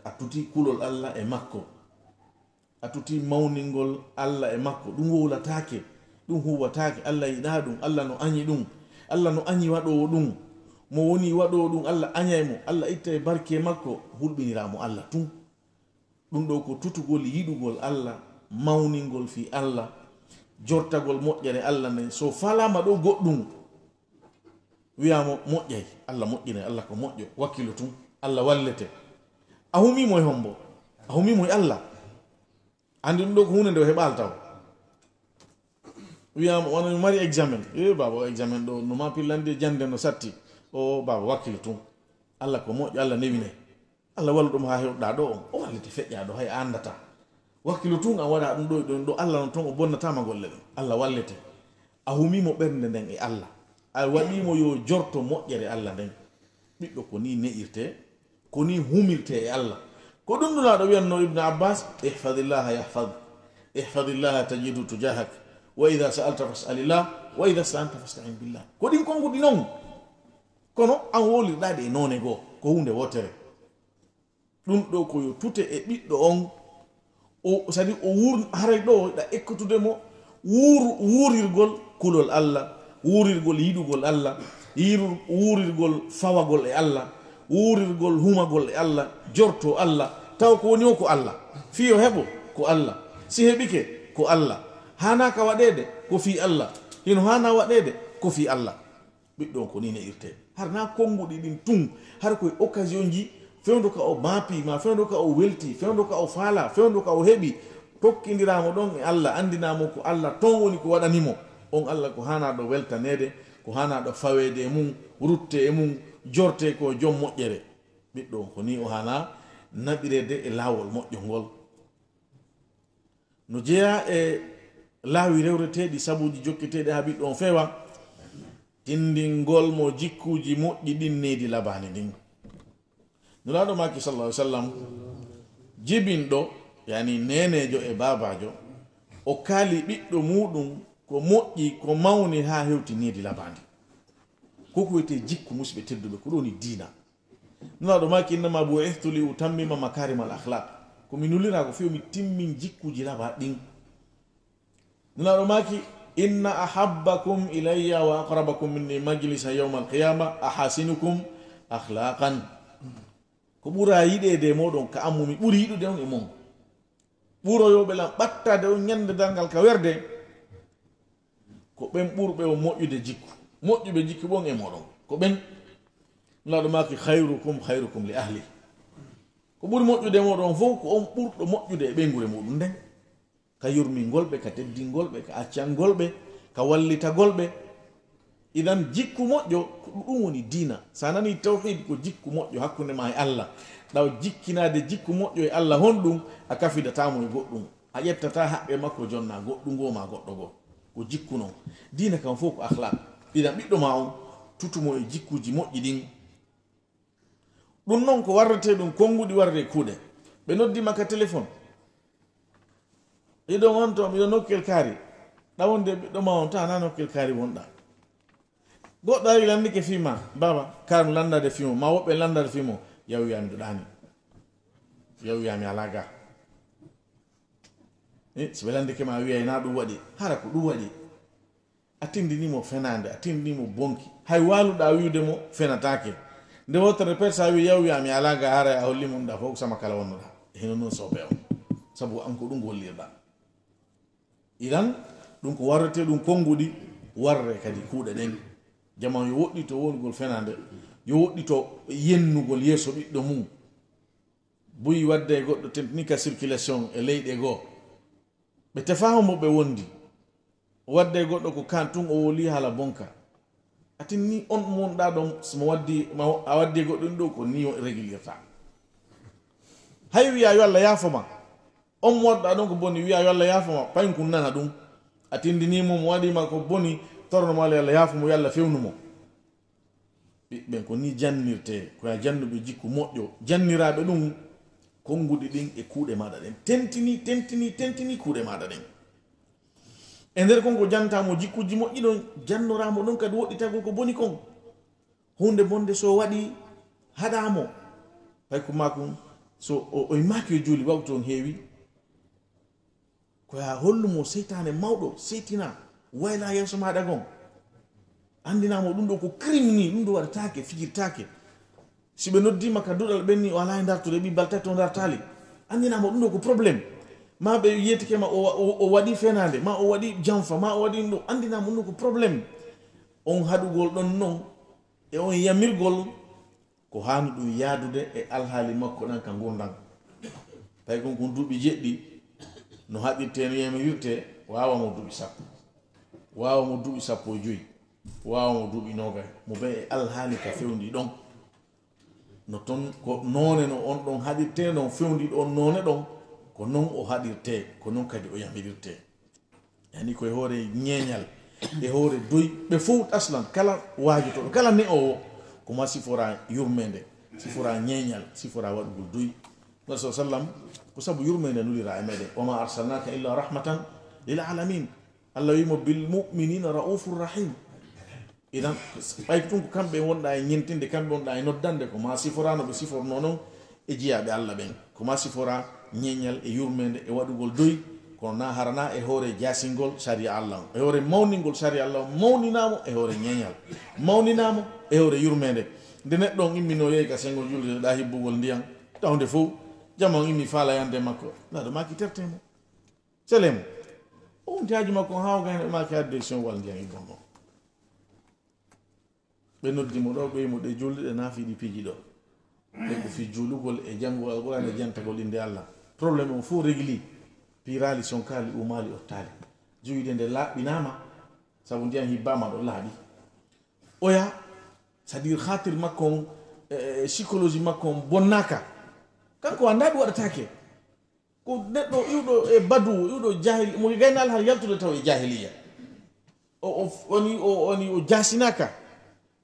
a tuti kulol Allah e makko a tuti mawningol Allah e makko ɗum wowlatake ɗum huwatake Allah yiɗa ɗum Allah no añi ɗum Allah no añi waɗowo ɗum mo woni waɗowo ɗum Allah añay mo Allah itta e barke makko hulɓiniramo Allah tun ɗum ɗo ko tutugol yiɗugol Allah mawningol fi Allah jortagol moƴƴere Allah nden so falama ɗo goɗɗum wiyamo moƴƴay Allah moƴƴine Allah ko moƴƴo wakkilo tun Allah wallete a humimo e hombo a humimo e Allah andi ɗum ɗo ko hunde nde o heɓal taw wiyama wono mi mari examen baba o examen ɗo no ma pillandi jande no satti o baba wakkilo tun Allah ko moƴƴo Allah newine Allah wallu ɗum ha hewɗa ɗo on o wallete feƴƴa ɗo hay a andata wakkilo tun a waɗa ɗum ɗo ɗon ɗo Allah non ton o bonnatama golle ɗen Allah wallete a humimo ɓernde nden e Allah a waɗimo yo jorto moƴƴere Allah nden ɓiɗɗo ko ni ne'irte ko ni humirte e Allah ko ɗum ɗunaɗo wiyanno Ibn Abbas ihfadillaha yahfad ihfadillaha tajidu tujahak wa idha sa'alta fas'alillah wa idha sta'anta fasta'in billah ko ɗin konguɗi noon kono an wolirɗaɗe e none goo ko hunde wotere ɗum ɗo koyo tute e ɓiɗɗo on o sadi o haray ɗo ɗa ekkutude mo wuurirgol kulol Allah wuurirgol yiɗugol Allah wuurirgol fawagol e Allah wuurirgol humagol e Allah jorto Allah taw ko woni o ko Allah fiyo heɓo ko Allah si heɓike ko Allah hanaka waɗede ko fi Allah hino hana waɗede ko fi Allah ɓiɗɗo ko ni ne irte har na konguɗi ɗin tun har koye occasion ji fewndo ka o maapima fewndo ka o welti fewndo ka o faala fewndo ka o heɓi tokkidiramo ɗon e Allah andinamo ko Allah ton woni ko waɗanimo on Allah ko hanaɗo weltanede ko hanaɗo fawede e mum rutte e mum jorte ko joom moƴƴere ɓiɗɗo ko ni o hana naɓirede e laawol moƴƴo ngol no jeeya e laawi rewreteɗi sabuji jokketeɗi ha ɓiɗɗo on feewa tindingol mo jikkuji moƴƴi ɗin nedi labani ndin nulaɗo maki sallah alih sallam jibinɗo yani nenejo e babajo o kaali ɓiɗɗo muɗum ko moƴƴi ko mawni ha hewti nedi labandi koko wiyete jikku musidɓe tedduɓe ko ɗoni dina nulaɗo maki innama bu'ithtu li utammima makarima al akhlaq komi nulira ko fiyo mi timmin jikkuji laba ɗin nulaɗo maki inna ahabbakum ilayya wa aqrabakum minni majlisa yawma alqiyama ahasinukum akhlaqan ko ɓura yiɗede moɗon ka ammumi ɓuri yiɗude on e mon ɓuroyoɓe lam ɓattade on ñande dalngal ka werde ko ɓen ɓurɓe o moƴƴude jikku moƴƴuɓe jikku ɓon e moɗon ko ɓen laɗo maki khayrukum li ahli ko ɓuri moƴƴude moɗon fof ko on ɓurɗo moƴƴude e ɓengure muɗum nden ka yurmingolɓe ka teddingolɓe ka accangolɓe ka wallitagolɓe idan jikku moƴƴo ko ɗum woni dina sa nani tawhid ko jikku moƴƴo hakkunde ma e Allah ɗaw jikkinade jikku moƴƴo e Allah honɗum a kafidatamo e goɗɗum a ƴettata haɓɓe makko jonna goɗɗum go ma goɗɗo go ko jikku noon dina kam fof ko akhlaq idan ɓiɗɗo ma on tutumo e jikkuji moƴƴi ɗin ɗum noon ko warrete ɗum konguɗi warde kuuɗe ɓe noddima ka téléphone iɗon on to miɗo nokkel kaari ɗawonde ɓiɗɗo ma on ta na nokkel kaari wonɗa goɗɗo ari landike fima baba kar landade fimo ma woɓɓe landade fimo yawiyami ɗuɗani yawiyami alaga so ɓe landike ma wiyay na ɗum waɗi hara ko ɗum waɗi atindinimo fenande atindinimo bonki hay waluɗa wiide mo fenatake nde wotere peut sa wi yawyami alaga hara a holli mum ɗa fof sama kala wonnoɗa heno noon soɓe on sabu an ko ɗum gollirɗa iran ɗum ko warrete ɗum konguɗi warre kadi kuuɗe ɗen jaman yo woɗɗito wongol fenande yo woɗɗito yennugol yeeso ɓiɗɗo mum buyi wadde e goɗɗo technique circulation e leyɗe goo ɓe tefahamo ɓe wondi wadde e goɗɗo ko kan tun o woli haala bonka atin ni on monɗa ɗon somo waddi a waddi e goɗɗo ɗum ɗo ko ni o régulirta hay wiya yo Allah yaafoma on moɗɗa ɗon ko boni wiya yo Allah yaafoma payin kun nana ɗum a tindinimo mo waɗima ko boni tornomo ala Allah yaafumo yo Allah fewnumo ɓiɓɓen ko ni jannirte koya jannuɓe jikku moƴƴo janniraɓe ɗum konguɗi ɗin e kuuɗe maɗa ɗen tentini kuuɗe maɗa ɗen e nder konko jantamo jikkuji moƴƴi ɗon jannoramo ɗon kadi woɗɗitagol ko boni kon hunde bonde so waɗi haɗamo hay ko makum so o maki yo juuli wawto on heewi koya hollumo seytane mawɗo seytina wayla yeeso maɗa gon andinamo ɗum ɗo ko crime ni ɗum ɗo waɗatake fijirtake si ɓe noddima ka duɗal ɓenni o ala e dartude ɓi baltati o dartali andinamo ɗum ɗo ko probléme ma ɓe yettikema o waɗi fenade ma o waɗi janfa ma o waɗi ɗo andinamo ɗum ɗo ko probléme on haɗugol ɗon noon e on yamirgol ko hani ɗum yaadude e alhaali makko ɗan ka gurdan tawi kon kon duuɓi jeɗɗi no haɗirte no yamirirte wawamo duuɓi sappo wawamo duuɓi sappo e joyyi wawamo duuɓi nogay mo ɓe e alhaali ka fewndi ɗon no toon ko noone no on ɗon haɗirte non fewndi ɗon noone ɗon ko noon o haɗirte ko noon kadi o yamirirte yani koye hoore ñeeñal e hoore doy ɓe fof aslan kala waajotoɗo kala ne o koma sifora yurmede sifora ñeeñal sifora waɗugol doy nabi sa sallam ko sabu yurmede nulira e meɗen wama arsalnaka illa rahmatan lil alamin allah wimo bil muminina raufur rahim idan ɓay ɗum ko kamɓe wonɗa e ñentinde kamɓe wonɗa e noddande ko ma siforano ɓe siforno noon e jiyaɓe allah ɓen koma sifora ñeñal e yurmede e waɗugol doy kono na harana e hoore jasingol saria allah e hoore mawningol saria allah mawninamo e hoore ñeñal mawninamo e hoore yurmede nde neɗɗo on immino yeey ka sengol julde ɗa hibbugol ndiyam tawde fof jamon immi faalayande makko naɗo maki tertemo selemo o wontihaji makko hawgane maki adde décision wal ndiyam ibbonno ɓe noddimo ɗo ɓeymo ɗe julde ɗe naafiɗi piiji ɗo ɓe ko fi juulugol e janngol alqur'an e jantagol inde allah probléme o fof régli pirali sonkali umali ottali joyide nde laaɓɓinama sabu ndiyam hibbama ɗo laaɓi oya c'est à dire hatir makko on psychologie makko on bonnaka kanko anda ɗum waɗatake ko neɗɗo iwɗo e badu iwɗo jahili mo gaynal har yaltude taw e jahiliya oni o jasinaka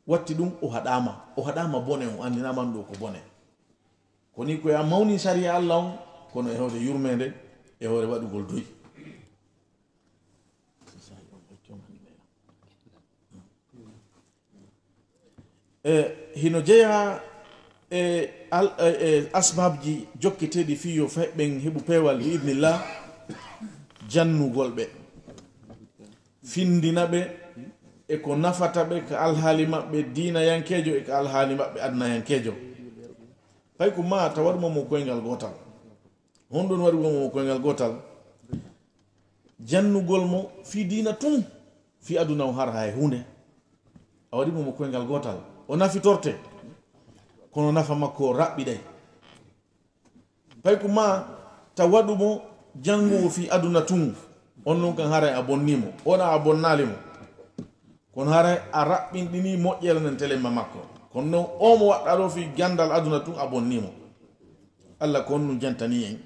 watti ɗum o haɗama bone o andinaman ɗo ko bone koni koya mawni saria allah on kono e hoore yurmede e hoore waɗugol doy hino jeeya e asbabji jokketeɗi fiyo ɓen heɓu peewal bi idnillah jannugol ɓe findina ɓe e ko nafata ɓe ko alhaali maɓɓe diina yankejo e ko alhaali maɓɓe adna yankejo fay ko ma ta waɗumomo koyngal gotal honɗon waɗugomo koyngal gotal jannugol mo fi diina tun fi aduna o har ha e hunde a waɗimomo koyngal gotal o nafitorte kono nafa makko raɓɓiɗay fay ko ma ta waɗumo janngugo fi aduna tun on noon kan haray a bonnimo oɗa a bonnalimo kono haray a raɓɓinɗini moƴƴere nen telemma makko kono noon omo waɗɗa ɗo fi gandal aduna tun a bonnimo allah ko on num jantani en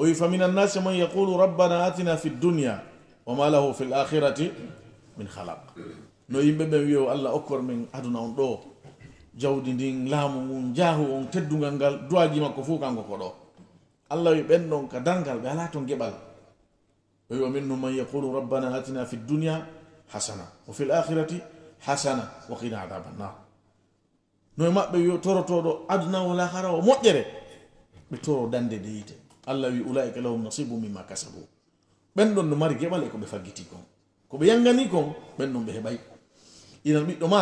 o wi fa min annasi man yaqulu rabbana atina fi dunya wa ma lahu fi l akhirati min halaq no yimɓe ɓen wiyo allah okkor men aduna on ɗo jawdi ndin laamu mum jaahu on teddugal ngal duwaji makko fof kanko ko ɗo allah wi ɓen ɗon ka dargal ɓe ala ton geɓal o wi wa minhum man yaqulu rabbana atina fi dunya hasana wa fi l akhirati hasana wa qina adaba nnar noye maɓɓe wiyo torotoɗo aduna wala hara o moƴƴere ɓe toro dande de yite allah wi ulaika lahum nasibu mimma kasabu ɓen ɗon no mari geɓal e ko ɓe faggiti kon ko ɓe yangani kon ɓen ɗon ɓe heɓay ina ɓiɗɗo ma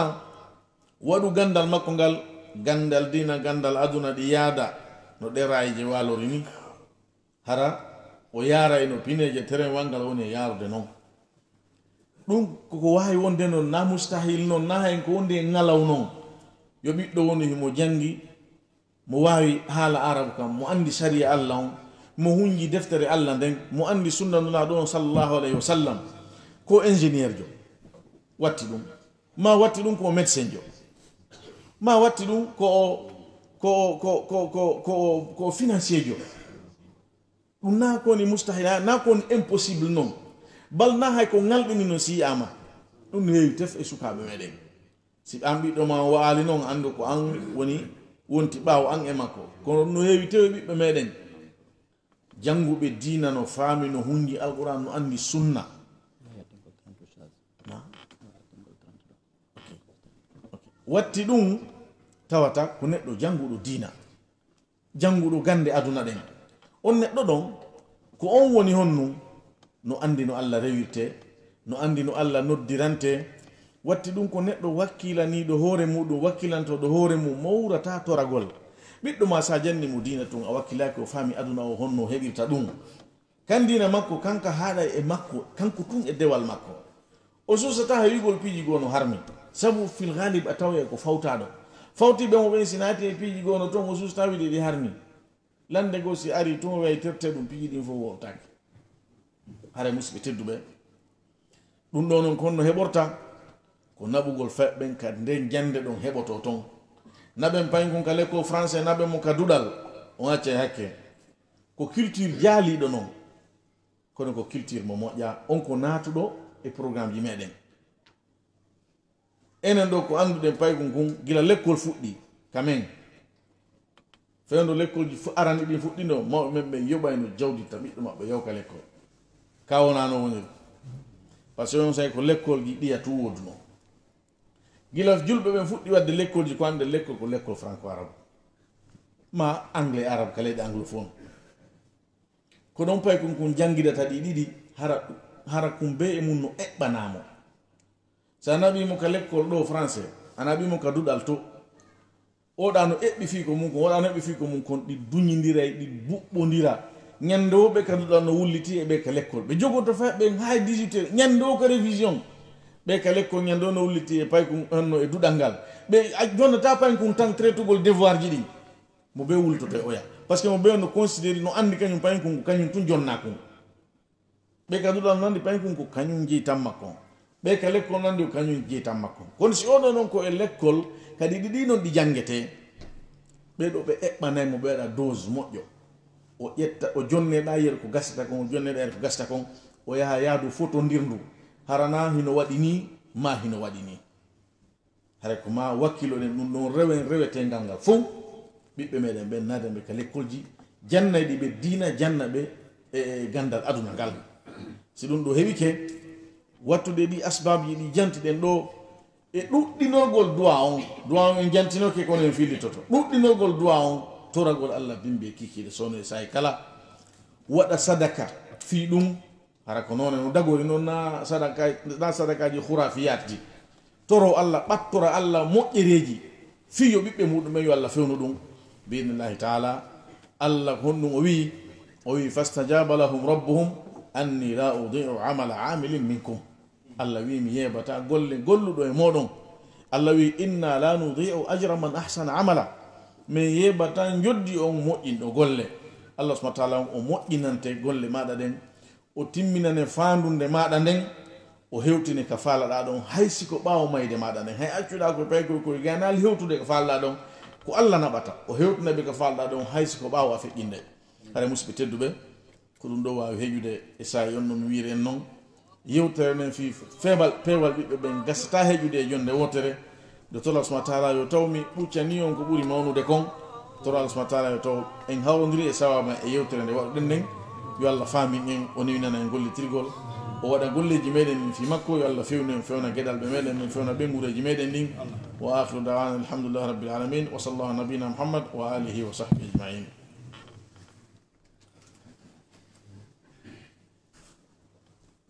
waɗu gandal makko ngal gandal dina gandal aduna ɗi yaada no ɗerayi je walori ni hara o yara eno pineje terrain wangal woni e yarude noon ɗum koko wawi wonde noon na mustahil noon na hen ko wonde e ngalaw noon yo ɓiɗɗo woni himo jangi mo wawi haala arabe kam mo andi sharia allah on mo hunji deftere allah nden mo andi sunna nulaɗo on sallllahu alayhi wa sallam ko ingénieur jo watti ɗum ma watti ɗum ko médecin jo ma watti ɗum ko financier jo ɗum na koni mustahil na koni impossible noon bal na hay ko ngalɗini no siyama ɗum no heewi tef e sukaɓe meɗen si an ɓiɗɗo ma waali noon andu ko an woni wonti ɓaawo an e makko kono no heewi tewe ɓiɓɓe meɗen janguɓe diina no faami no hunji alquran no andi sunna watti ɗum tawata ko neɗɗo janguɗo diina janguɗo gande aduna ɗen on neɗɗo ɗon ko on woni honnum no andi no allah rewirte no andi no allah noddirante watti ɗum ko neɗɗo wakkilaniɗo hoore muɗum wakkilantoɗo hoore mum mawrata toragol ɓiɗɗo ma sa janni mo diina tun a wakkilaki o faami aduna o honno heɓirta ɗum kan dina makko kanka haɗa e makko kanko tun e dewal makko o susata ha wigol piiji goo no harmi sabu fil ghalib a tawa ko fawtaɗo fawtiɓe mo ɓen sinati e piiji goo no toon o susata wiɗe ɗi harmi lande goo si ari tun o wawi terte ɗum piiji ɗin fof wowtaki hara musidɓe tedduɓe ɗum ɗo noon konno heɓorta ko naɓugol feɓɓen ka nden jande ɗon heɓoto toon naɓen payin kon ka lekko français naɓen mo ka duɗal on acca e hakke ko culture jaaliɗo noon kono ko culture mo moƴƴa on ko natuɗo e programme ji meɗen enen ɗo ko anduɗen paykon kon gila lekkol fuɗɗi kamen fewndo lekkolji arani ɗin fuɗɗino mawɓe men ɓe yoɓayno jawdita ɓiɗɗo maɓɓe yewka lekkol ka wonano woniri par ce que on say ko lekkolji ɗiya tu woduno gila julɓe ɓen fuɗɗi wadde lekkolji ko ande lekkol ko lekkol franco arabe ma anglais arabe ka leyɗe anglophone ko ɗon pay kon jangidata ɗi ɗiɗi hara kum be e mum no eɓɓanamo sa naɓimo ka lekkol ɗo français a naɓimo ka duɗal to oɗa no eɓɓi fi ko mum kon oɗa no eɓɓi fi ko mum kon ɗi duñidira ɗi buɓɓodira ñande o ɓe ka duɗal no wulliti e ɓe ka lekkol ɓe jogoto fa ɓe hay 18 ñande o ka révision ɓe ka lekkol ñande o no wulliti e pay kon anno e duɗal ngal ɓe jonnata pay kon tan traitugol devoir ji ɗi mo ɓe wultoto e oya par ce que mo ɓe no considéri no andi kañum pay kon ko kañum tun jonna kon ɓe ka duɗal nandi pay kon ko kañum jeytan makko ɓe ka lekkol nandi ko kañum jeytan makko kono si oɗo noon ko e lekkol kadi ɗiɗi noon ɗi jangete ɓeɗo ɓe eɓɓanaymo ɓeeɗa dose moƴƴo o ƴetta o jonneɗa yer ko gasata kon o jonneɗa yer ko gasata kon o yaha yaadu fotodirndu harana hino waɗi ni ma hino waɗi ni hara ko ma wakkiloɗen ɗum ɗon rewen rewetengal ngal fof ɓiɓɓe meɗen ɓen naade ɓe ka lekkolji jannayɗi ɓe diina janna ɓe e gandal aduna ngal si ɗum ɗo heewike wattude ɗi asbabi ɗi jantiɗen ɗo e ɗuɗɗinorgol duwa on en jantinoke kono en fillitoto ɗuɗɗinorgol duwa on toragol allah bimbe kikiɗe sowno e sahi kala waɗa sadaka fi ɗum hara ko noon no dagori noon na sadakaji hurafiyat ji toro allah ɓattora allah moƴƴereji fiyo ɓiɓɓe muɗumen yo allah fewnu ɗum biidnillahi taala allah honɗum o wi fastajaba lahum rabbuhum anni la udiu amala amilin minkum allah wi mi yeɓata golle golluɗo e moɗon allah wi inna la nudiu ajra man ahsana amala min yeɓata joddi on moƴƴinɗo golle allah subahana taala o moƴƴinante golle maɗa ɗen o timminane fandunde maɗa nden o hewtini ka faalaɗa ɗon hay siko ɓawo mayde maɗa nden hay accuɗa koye pay koye ganali hewtude ko faalaɗa ɗon ko allah naɓata o hewtinaɓe ko faalaɗa ɗon hay siko ɓawo a feƴƴinde hara musidɓe tedduɓe ko ɗum ɗo wawi heƴude e sahi on nomi wiiri en noon yewtere nen fi peewal ɓiɓɓe ɓen gasata heƴude e jonde wotere nde tolo subahana taala yo taw mi ɓuccani on ko ɓuuri mawnude kon toro allah subahana taala yo taw en hawrodiri e sawama e yewtere nde waɗuɗen nden yo allah faamin en o niwinana en gollitirgol o waɗa golleji meɗen min fi makko yo allah fewnu en fewna gueɗal ɓe meɗen min fewna ɓengureji meɗen ɗin wa akhiru dawana alhamdulillahi rabbil alamin wa sallallahu nabina muhammad wa alihi wa sahbihi ajmain.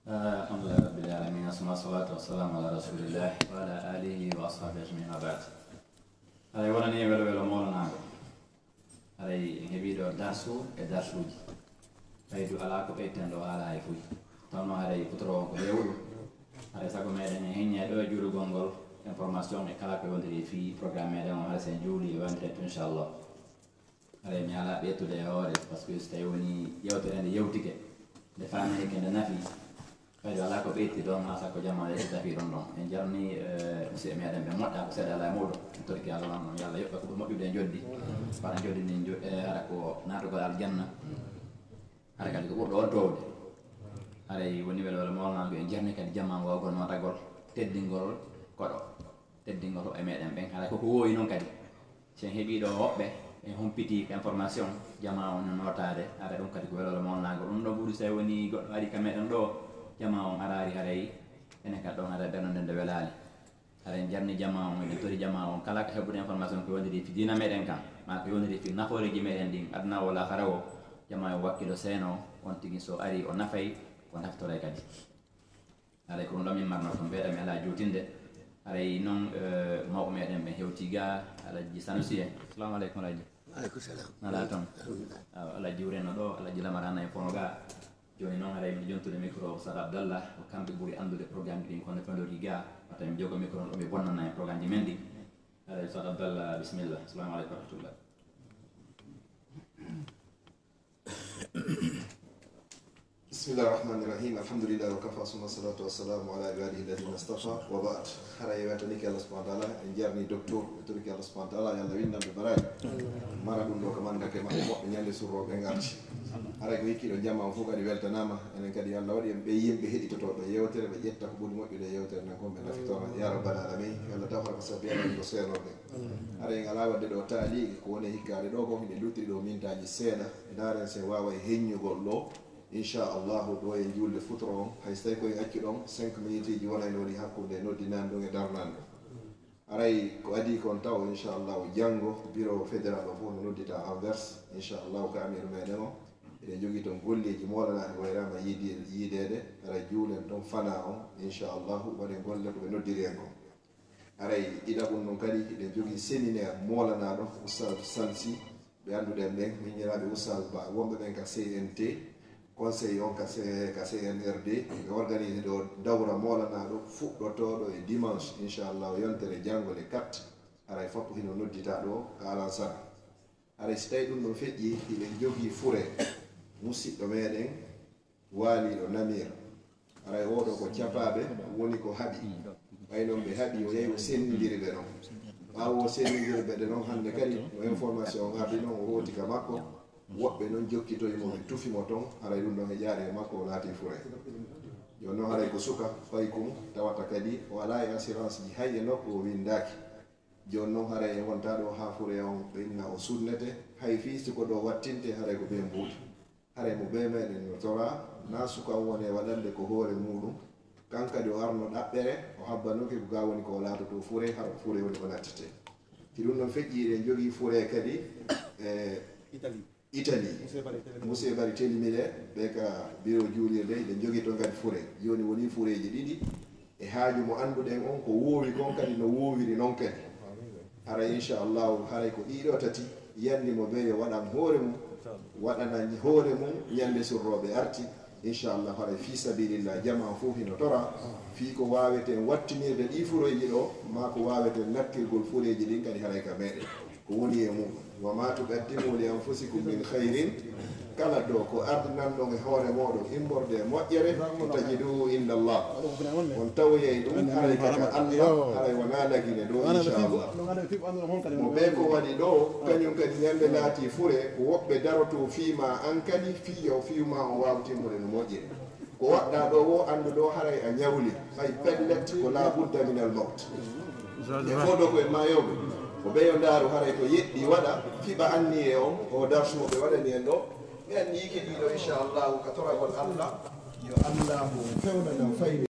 الحمد لله رب العالمين العالمين ثم الصلاة والسلام على رسول الله وعلى آله وأصحابه أجمعين بعد. هذا ولا نية ولا مولانا. هذا يبيد درسو درسوج. فيدو على كوبيتن لو على يفوي. تمام هذا يفترون كيولو. هذا ساكو ميدان هنيا جورو غونغول information e kala ko wondiri fi programme de on hala sen juuli e wonde inchallah ala mi ala betude hoore parce que stay woni yewtere nde yewtike nde famine ke nde nafi kadi ala ko ɓeyti ɗon ha sakko jamma e tafi ɗon ɗon en jarni monsieur meɗen ɓe moƴƴa ko seeɗa ala e muɗum en torki allah noon yo allah yoɓɓe ko ɓe moƴƴude e joddi para joddi ni ara ko natugol aljanna ara kadi ko ɓurɗo on towde aray woni wele wala mawnago en jarni kadi jamma wawgol noon ragol teddingol koɗo teddingol e meɗen ɓen haɗa koko wowi noon kadi sen heeɓiɗo woɓɓe en humpiti ko information jama on notade aɗa ɗum kadi ko welole molnago ɗum ɗo ɓuuri so woni goɗɗo ari ka meɗen ɗo jama on arari haray enen kadi ɗon haɗa ɓernode nde welali haɗa en jarni jama on eɗen tori jama on kala ko heɓude information ko yondiri fi dina meɗen kam ma ko yondiri fi naforeji meɗen ɗin aduna wala hara o jama o wakkilo seeno on tigui so ari o nafay ko naftore kadi haɗa ko ɗum ɗo min marno ko mbeɗami ala jutinde aray noon mawɓe meɗen ɓe hewti ga alaji sanusi en assalamu aleykum alaji aleykum salam nala toon alaji wureno ɗo alaji lamarana e fono ga joni noon haɗa mi jontude micro sara abdallah ko kamɓe ɓuuri andude programme ɗin kono fendori ga wata mi jogo micro ɗo ɓe bonnana e programme ji men ɗi haɗa sara abdallah bisimillah assalamu aleykum wa rahmatullah. بسم الله الرحمن الرحيم الحمد لله وكفى ثم الصلاة والسلام على عباده الذين اصطفى وبعد هذا يواتنيك الله سبحانه وتعالى إن جارني دكتور ترك الله سبحانه وتعالى يلا وينا ببراي مرة دون لو كمان كمان ما نيجي سورة بنغارش هذا يقولي كيلو جامع فوق اللي بيلت ناما إن كذي الله ودي بيجيم بهدي تطور بيجوتر بيجت تقبل ما يدي يجوتر نكون بنفتح يا رب العالمين يلا تفرح بسبيا من بسير نوري هذا إن الله ودي دو تالي كونه هيكاري دوغو هني لوتري دو مين تاجي سينا دارن سوا ويهنيو غلو Inch'Allah do en julde futuro hay stay ko acci don 5 minutes ji wona nodi hakkude noddi nan do e darnande aray ko adi kon taw Inch'Allah jango bureau fédéral o no noddita Anvers Inch'Allah ko amir medemo ede jogi ton golleji molana e wayrama yidede aray juulen don fana on Inch'Allah wade golle ko be noddiri en ko aray ida gon non kadi ede jogi séminaire molana do oustad Sansi be andude ben min yirabe oustad ba wombe ben ka CNT conseil on KCNRD ɓe organisé ɗo dawra molanaɗo fuɗɗotoɗo e dimanche inchallah yontere jangole 4 aray foppo hino noddita ɗo ka alan sara aray so tawi ɗum ɗo feƴƴi hiɗen jogui fure musidɗo meɗen waaliɗo namir aray oɗo ko capaɓe woni ko haaɓi ɓay noon ɓe haaɓi o yehi o sennidiri ɓe ɗon ɓawo o sennidiri ɓe ɗe noon hande kadi no information o ardi noon o woti ka makko woɓɓe noon jokkitoyimo e tufimo toon haray ɗum ɗon e ƴaari e makko o laati fure joni noon haray ko suka fayi kum tawata kadi o ala e assurance ji hay e nokku o windaki joni noon haray e wonta ɗo ha fure on ɓe inna o sunnete hay fiisti ko ɗo wattinte haray ko ɓe mbuuɗi haray mo ɓe meɗen no tora na suka on woni e waɗande ko hoore muɗum kankadi o arno ɗaɓɓere o habbanoke ko ga woni ko o laatoto fure hara fure woni ko nattete ti ɗum ɗon feƴƴi ɗen jogui fure kadi Italie monsieur Bari telimide ɓe ka bureau juulirde ɗen jogui to kadi fure joni woni fureji ɗiɗi e haaju mo anduɗen on ko woowi kon kadi no woowiri noon kadi hara inchallahu haray ko ɗiɗo tati yandimo ɓe yo waɗan hoore mum waɗana hoore mum ñande surroɓe arti inchallah haray fi sabilillah jama fof hino tora fi ko waweten wattinirde ɗi furoji ɗo ma ko waweten nakkirgol fureji ɗin kadi haray ka meɗen ko woni e mum wama tuqaddimu li anfusikum min khairin kala ɗo ko ardinanɗon e hoore moɗon immorde moƴƴere tajiduhu inda Allah on tawoyey ɗum haray kaka Allah haray wona lagine ɗo inchallah mo ɓe ko waɗi ɗo kañum kadi ñande laati fure ko woɓɓe daroto fiima an kadi fiyo fiuma on wawtimmude no moƴƴiri ko waɗɗa ɗo wo andu ɗo haray a ñawli hay pellet ko la budda min al maut e foɗo koye mayoɓe ko ɓeyo ndaaru haray ko yeɗɗi waɗa fiɓa anni e on o darsumo ɓe waɗani en ɗo ɓe anni yike ɗiɗo inchallahu ka toragol Allah yo allahu fewnanam fayni